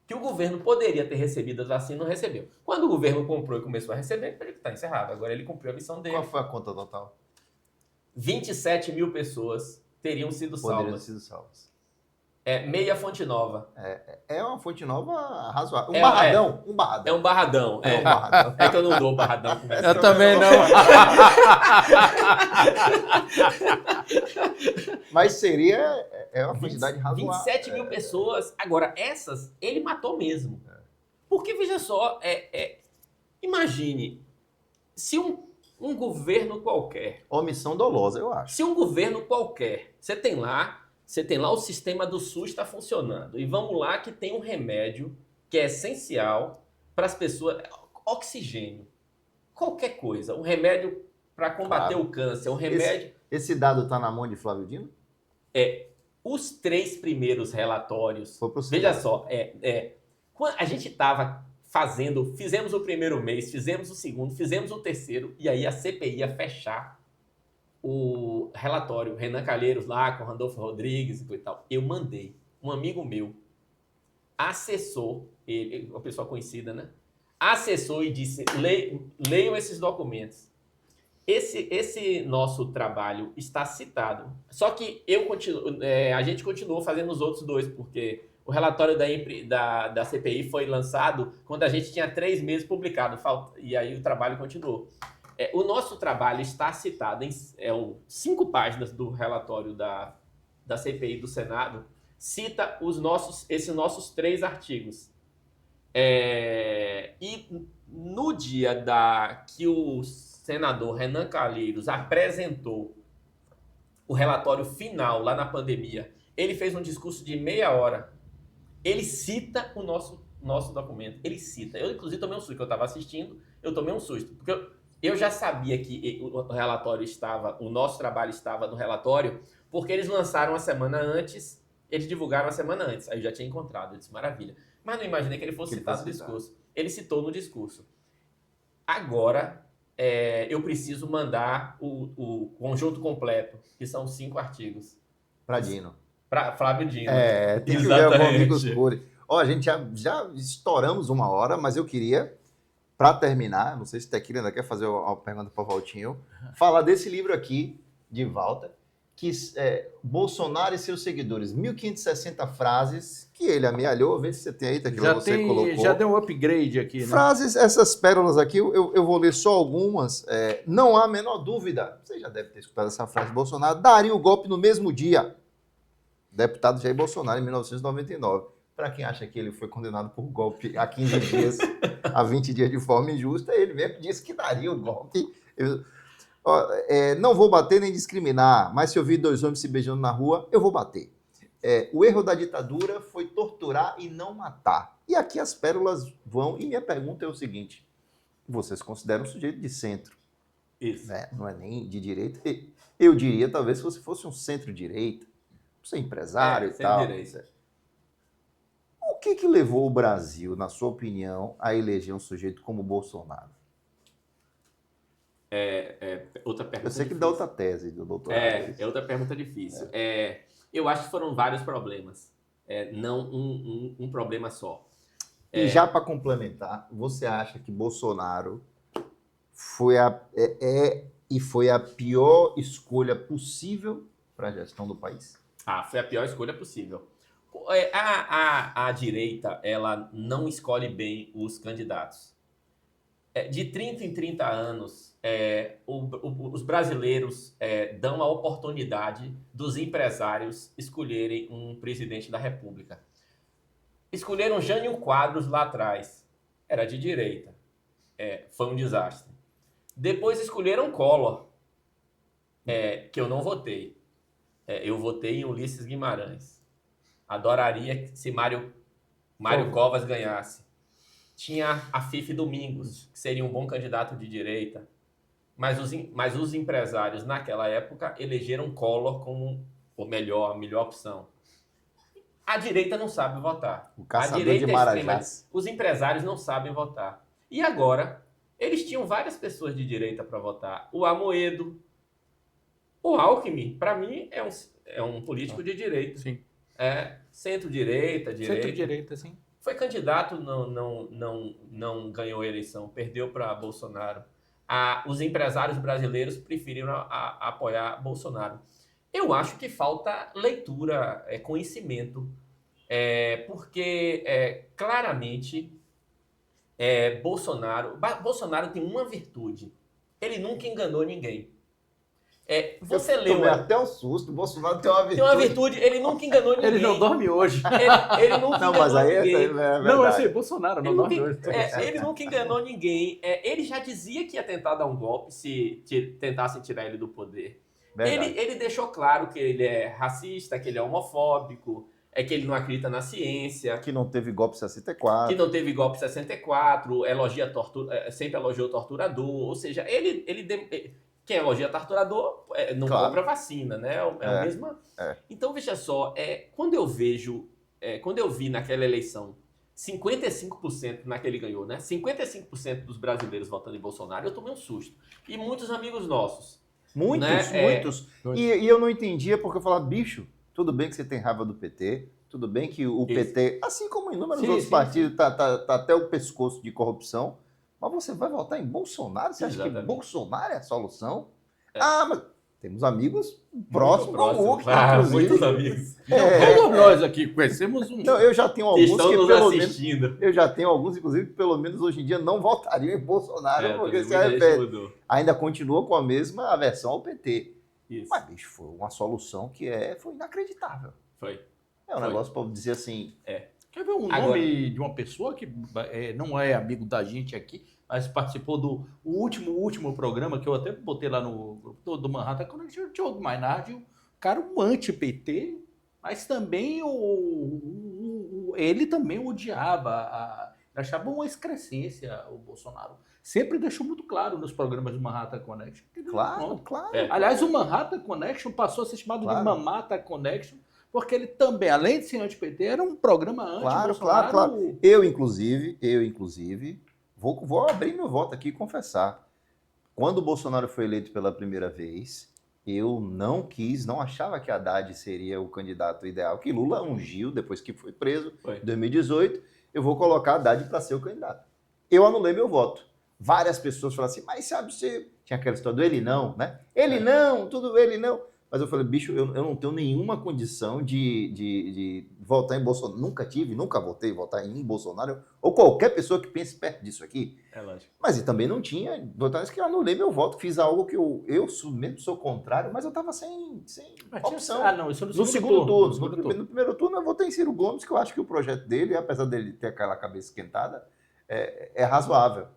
que o governo poderia ter recebido as vacinas, não recebeu. Quando o governo comprou e começou a receber, ele está encerrado. Agora ele cumpriu a missão dele. Qual foi a conta total? 27 mil pessoas teriam sido salvas. Meia Fonte Nova. É uma Fonte Nova razoável. Um barradão. É um barradão. É que eu não dou barradão. Eu também não. Mas seria uma quantidade razoável. 27 mil pessoas. Agora, essas, ele matou mesmo. Porque, veja só, imagine, se um governo qualquer... Omissão dolosa, eu acho. Se um governo qualquer, você tem lá o sistema do SUS está funcionando. E vamos lá que tem um remédio que é essencial para as pessoas. Oxigênio. Qualquer coisa. Um remédio para combater o câncer. Um remédio... Esse dado está na mão de Flávio Dino? Os 3 primeiros relatórios, veja só, quando a gente estava fizemos o primeiro mês, fizemos o segundo, fizemos o terceiro, e aí a CPI ia fechar o relatório. Renan Calheiros lá, com Randolfo Rodrigues e tal. Eu mandei, um amigo meu, acessou, uma pessoa conhecida, né? Acessou e disse, leiam esses documentos. Esse nosso trabalho está citado. Só que a gente continuou fazendo os outros 2, porque o relatório da CPI foi lançado quando a gente tinha 3 meses publicado, e aí o trabalho continuou. O nosso trabalho está citado em 5 páginas do relatório da CPI do Senado, cita esses nossos 3 artigos. E no dia que o senador Renan Calheiros apresentou o relatório final lá na pandemia, ele fez um discurso de meia hora. Ele cita o nosso documento. Ele cita. Eu, inclusive, tomei um susto, que eu estava assistindo, eu tomei um susto. Porque eu já sabia que o nosso trabalho estava no relatório, porque eles lançaram a semana antes, eles divulgaram a semana antes. Aí eu já tinha encontrado, eu disse, maravilha. Mas não imaginei que ele fosse citar no discurso. Ele citou no discurso. Agora, eu preciso mandar o conjunto completo, que são 5 artigos. Para Dino. Para Flávio Dino. Tem que ver o Amigos Curi. A gente já estouramos 1 hora, mas eu queria, para terminar, não sei se o Tequila ainda quer fazer uma pergunta para o Valtinho, falar desse livro aqui, de Walter, que Bolsonaro e seus seguidores, 1560 frases, que ele amealhou, vê se você tem aí, Tequila, você colocou. Já deu um upgrade aqui, né? Frases, essas pérolas aqui, eu vou ler só algumas. Não há a menor dúvida, você já deve ter escutado essa frase, Bolsonaro daria o golpe no mesmo dia. Deputado Jair Bolsonaro, em 1999. Para quem acha que ele foi condenado por golpe há 15 dias, a 20 dias de forma injusta, ele mesmo disse que daria o golpe. Não vou bater nem discriminar, mas se eu vi 2 homens se beijando na rua, eu vou bater. O erro da ditadura foi torturar e não matar. E aqui as pérolas vão, e minha pergunta é o seguinte, você se considera um sujeito de centro? Isso. Não é nem de direita. Eu diria, talvez, se você fosse um centro-direita, você é empresário e tal. O que levou o Brasil, na sua opinião, a eleger um sujeito como Bolsonaro? Outra pergunta. Eu sei que dá outra tese do doutorado. É outra pergunta difícil. Eu acho que foram vários problemas, não um problema só. E já para complementar, você acha que Bolsonaro foi a pior escolha possível para a gestão do país? Foi a pior escolha possível. A direita, ela não escolhe bem os candidatos. De 30 em 30 anos, os brasileiros dão a oportunidade dos empresários escolherem um presidente da República. Escolheram Jânio Quadros lá atrás. Era de direita. Foi um desastre. Depois escolheram Collor, que eu não votei. Eu votei em Ulisses Guimarães. Adoraria se Mário Covas ganhasse. Tinha a Fife Domingos, que seria um bom candidato de direita. Mas os empresários, naquela época, elegeram Collor como a melhor opção. A direita não sabe votar. O caçador de Marajás. Os empresários não sabem votar. E agora, eles tinham várias pessoas de direita para votar. O Amoedo. O Alckmin, para mim, é um político de direita. Sim. Centro-direita, direita. Centro-direita, sim. Foi candidato, não ganhou a eleição, perdeu para Bolsonaro. Os empresários brasileiros preferiram apoiar Bolsonaro. Eu acho que falta leitura, conhecimento, porque claramente Bolsonaro tem uma virtude: ele nunca enganou ninguém. Você leu. Até o susto, o Bolsonaro tem uma virtude. Tem uma virtude, ele nunca enganou ninguém. Ele não dorme hoje. Ele nunca enganou mas aí ninguém. É verdade. Não, eu sei, Bolsonaro não dorme hoje. Ele nunca enganou ninguém. Ele já dizia que ia tentar dar um golpe se tentassem tirar ele do poder. Ele deixou claro que ele é racista, que ele é homofóbico, que ele não acredita na ciência. Que não teve golpe em 64. Que não teve golpe em 64, sempre elogiou torturador. Ou seja, Quem elogia tarturador não compra vacina, né? É o mesmo. Então, veja só, quando eu vi naquela eleição 55% naquele ganhou, né? 55% dos brasileiros votando em Bolsonaro, eu tomei um susto. E muitos amigos nossos. Muitos. E eu não entendia porque eu falava, bicho, tudo bem que você tem raiva do PT, tudo bem que o PT, assim como inúmeros outros partidos, tá até o pescoço de corrupção, mas você vai votar em Bolsonaro? Você acha que Bolsonaro é a solução? Mas temos amigos próximos do Hugo, inclusive. Muitos amigos. Todos nós aqui conhecemos um. Não, eu já tenho alguns que nos pelo assistindo. Menos... Eu já tenho alguns, inclusive, que pelo menos hoje em dia não votariam em Bolsonaro, porque se arrepende. Ainda continua com a mesma aversão ao PT. Isso. Mas, bicho, foi uma solução que foi inacreditável. Foi. É um negócio para dizer assim... Quer ver nome de uma pessoa que não é amigo da gente aqui, mas participou do último programa que eu até botei lá no grupo do Manhattan Connection, o Diogo Mainardi, um cara anti-PT, mas também ele também odiava, achava uma excrescência o Bolsonaro. Sempre deixou muito claro nos programas do Manhattan Connection. Claro. Aliás, o Manhattan Connection passou a ser chamado de Mamata Connection, porque ele também, além de ser anti-PT, era um programa anti-Bolsonaro. Claro. Eu, inclusive, vou abrir meu voto aqui e confessar. Quando o Bolsonaro foi eleito pela primeira vez, eu não achava que Haddad seria o candidato ideal, que Lula ungiu depois que foi preso, em 2018, eu vou colocar Haddad para ser o candidato. Eu anulei meu voto. Várias pessoas falaram assim, mas sabe, você... Tinha aquela história do ele não, né? Ele não. Mas eu falei, bicho, eu não tenho nenhuma condição de votar em Bolsonaro. Nunca votei votar em Bolsonaro ou qualquer pessoa que pense perto disso aqui. É lógico. Mas e também não tinha votar que eu anulei meu voto, fiz algo que eu mesmo sou contrário, mas eu estava sem opção. Não, isso no segundo turno. No primeiro turno eu votei em Ciro Gomes, que eu acho que o projeto dele, apesar dele ter aquela cabeça esquentada, é razoável.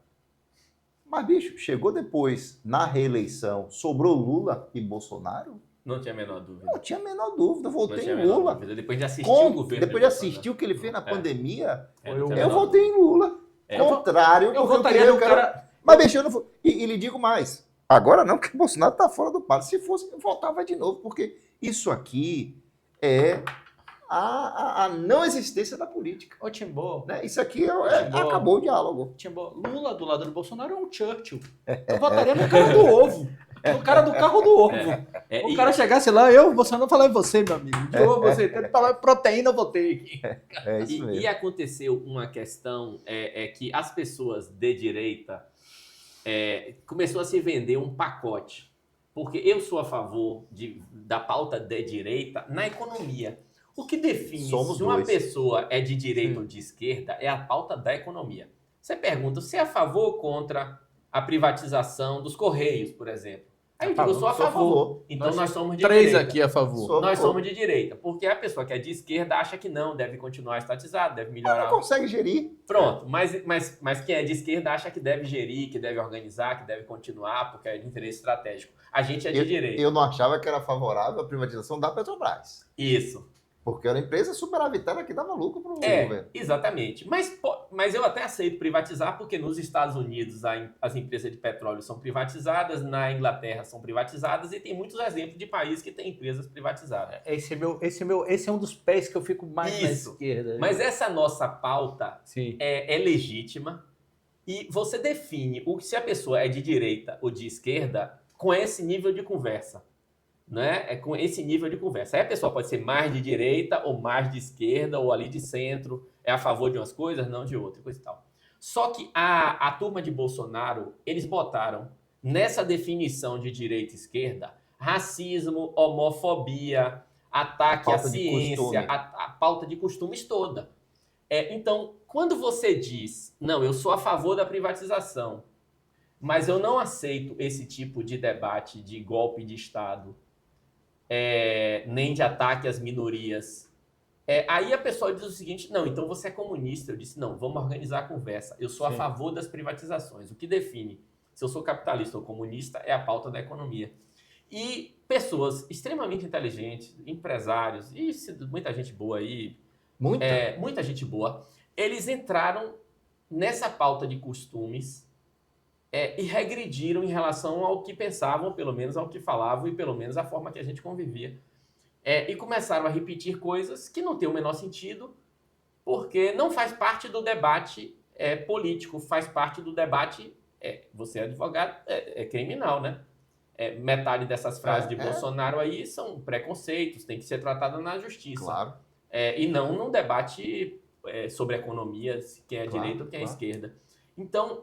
Mas, bicho, chegou depois, na reeleição, sobrou Lula e Bolsonaro? Não tinha a menor dúvida. Não tinha a menor dúvida, votei em Lula. Depois de assistir o governo. Depois de assistir o que ele fez na pandemia, eu votei em Lula. Contrário, eu votaria no cara. Mas, bicho, eu não vou. E lhe digo mais. Agora não, porque o Bolsonaro está fora do páreo. Se fosse, eu votava de novo, porque isso aqui é a não existência da política. Ô, Timbó. Né? Isso aqui acabou o diálogo. Timbó, Lula do lado do Bolsonaro é um Churchill. Eu votaria no cara do ovo. No cara do carro do ovo. O cara chegasse lá, Bolsonaro, falar em você, meu amigo. De ovo, você tem que falar proteína, eu votei aqui. É isso mesmo. E aconteceu uma questão, que as pessoas de direita começou a se vender um pacote. Porque eu sou a favor da pauta de direita na economia. O que define se uma pessoa é de direita ou de esquerda é a pauta da economia. Você pergunta, você é a favor ou contra a privatização dos Correios, por exemplo? Aí eu digo, eu sou a favor. Então nós somos de direita. 3 aqui a favor. Nós somos de direita. Porque a pessoa que é de esquerda acha que não, deve continuar estatizado, deve melhorar. Não consegue gerir. Pronto, mas quem é de esquerda acha que deve gerir, que deve organizar, que deve continuar, porque é de interesse estratégico. A gente é de direita. Eu não achava que era favorável a privatização da Petrobras. Isso. Porque era uma empresa superavitária que dava lucro para o governo. Exatamente. Mas eu até aceito privatizar, porque nos Estados Unidos as empresas de petróleo são privatizadas, na Inglaterra são privatizadas, e tem muitos exemplos de países que têm empresas privatizadas. Esse é um dos pés que eu fico mais na esquerda. Mas essa nossa pauta é legítima, e você define se a pessoa é de direita ou de esquerda com esse nível de conversa. Né? Com esse nível de conversa. Aí a pessoa pode ser mais de direita ou mais de esquerda ou ali de centro, é a favor de umas coisas, não de outras, coisa e tal. Só que a turma de Bolsonaro, eles botaram nessa definição de direita e esquerda racismo, homofobia, ataque à ciência, a pauta de costumes toda. Então, quando você diz, não, eu sou a favor da privatização, mas eu não aceito esse tipo de debate de golpe de Estado, nem de ataque às minorias. Aí a pessoa diz o seguinte, não, então você é comunista. Eu disse, não, vamos organizar a conversa. Eu sou a favor das privatizações. O que define se eu sou capitalista ou comunista é a pauta da economia. E pessoas extremamente inteligentes, empresários, e muita gente boa aí, muita gente boa, eles entraram nessa pauta de costumes e regrediram em relação ao que pensavam, pelo menos ao que falavam e pelo menos a forma que a gente convivia. E começaram a repetir coisas que não têm o menor sentido, porque não faz parte do debate político, faz parte do debate, você é advogado, criminal, né? Metade dessas frases de Bolsonaro aí são preconceitos, tem que ser tratada na justiça. Claro. E não num debate sobre economia, quem é direita ou quem é esquerda. Então,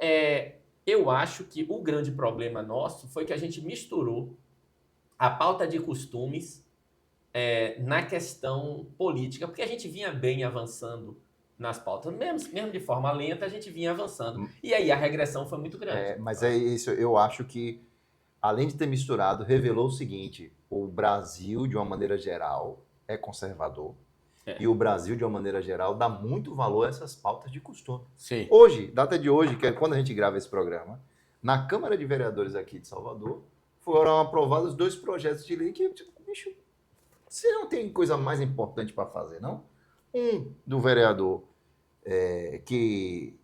eu acho que o grande problema nosso foi que a gente misturou a pauta de costumes na questão política, porque a gente vinha bem avançando nas pautas, mesmo de forma lenta, a gente vinha avançando. E aí a regressão foi muito grande. Mas é isso, eu acho que, além de ter misturado, revelou o seguinte: o Brasil, de uma maneira geral, é conservador. E o Brasil, de uma maneira geral, dá muito valor a essas pautas de costume. Sim. Hoje, data de hoje, que é quando a gente grava esse programa, na Câmara de Vereadores aqui de Salvador, foram aprovados 2 projetos de lei que, bicho, você não tem coisa mais importante para fazer, não? Um do vereador que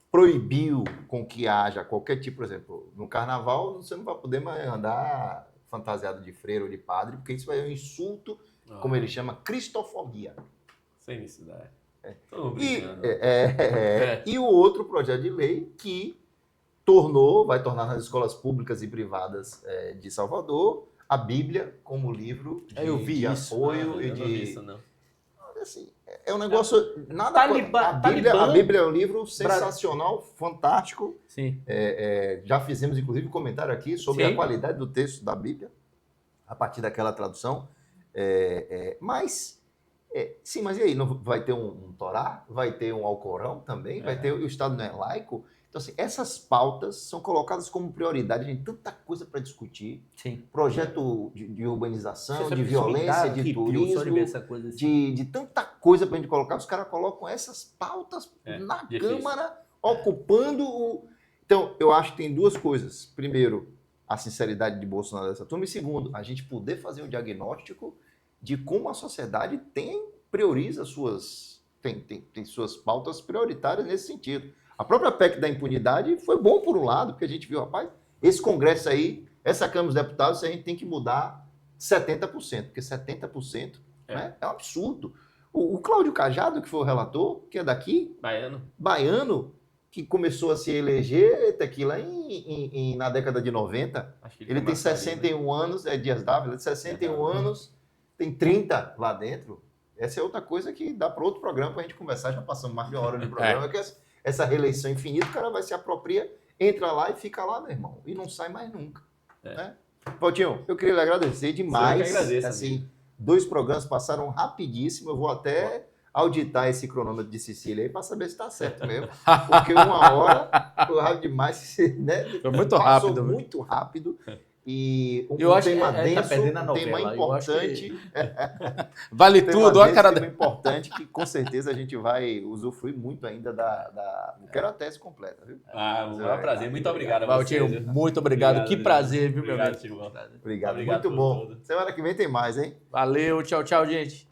proibiu com que haja qualquer tipo, por exemplo, no carnaval, você não vai poder mais andar fantasiado de freira ou de padre, porque isso é um insulto, como ele chama, cristofobia. Sem necessidade. E o outro projeto de lei que vai tornar nas escolas públicas e privadas de Salvador a Bíblia como livro de apoio e de... Eu não vi isso, não. Assim, é um negócio... A Bíblia é um livro sensacional, fantástico. Sim. Já fizemos, inclusive, um comentário aqui sobre a qualidade do texto da Bíblia, a partir daquela tradução. Mas e aí? Não vai ter um Torá? Vai ter um Alcorão também? Vai ter o Estado não é laico? Então, assim, essas pautas são colocadas como prioridade. A gente tem tanta coisa para discutir. Sim. Projeto de urbanização, de violência, de turismo, essa coisa assim. de tanta coisa para a gente colocar. Os caras colocam essas pautas na Câmara, ocupando o... Então, eu acho que tem 2 coisas. Primeiro, a sinceridade de Bolsonaro dessa turma. E segundo, a gente poder fazer um diagnóstico de como a sociedade prioriza tem suas pautas prioritárias nesse sentido. A própria PEC da impunidade foi bom por um lado, porque a gente viu, rapaz, esse Congresso aí, essa Câmara dos Deputados, a gente tem que mudar 70%, porque 70% né, é um absurdo. O Cláudio Cajado, que foi o relator, que é daqui, baiano, que começou a se eleger aqui lá na década de 90, ele tem 61 anos, Dias Dávila, 61 anos, tem 30 lá dentro. Essa é outra coisa que dá para outro programa para a gente conversar. Já passamos mais de 1 hora no programa, que essa reeleição infinita, o cara vai se apropria, entra lá e fica lá, meu irmão, e não sai mais nunca. Né? Valtinho, eu queria lhe agradecer demais. Eu que agradeço, assim, 2 programas passaram rapidíssimo, eu vou até auditar esse cronômetro de Cecília aí para saber se está certo mesmo, porque 1 hora foi rápido demais, né? Foi muito rápido. Passou muito rápido. E eu acho tema que denso, tá perdendo a novela. tema importante. Vale tudo, olha a cara dele. Tema importante que com certeza a gente vai usufruir muito ainda Eu quero a tese completa, viu? É um prazer. Muito obrigado a Valtinho, vocês. Muito obrigado. Que prazer, viu, meu amigo? Obrigado. Muito bom. Semana que vem tem mais, hein? Valeu, tchau, gente.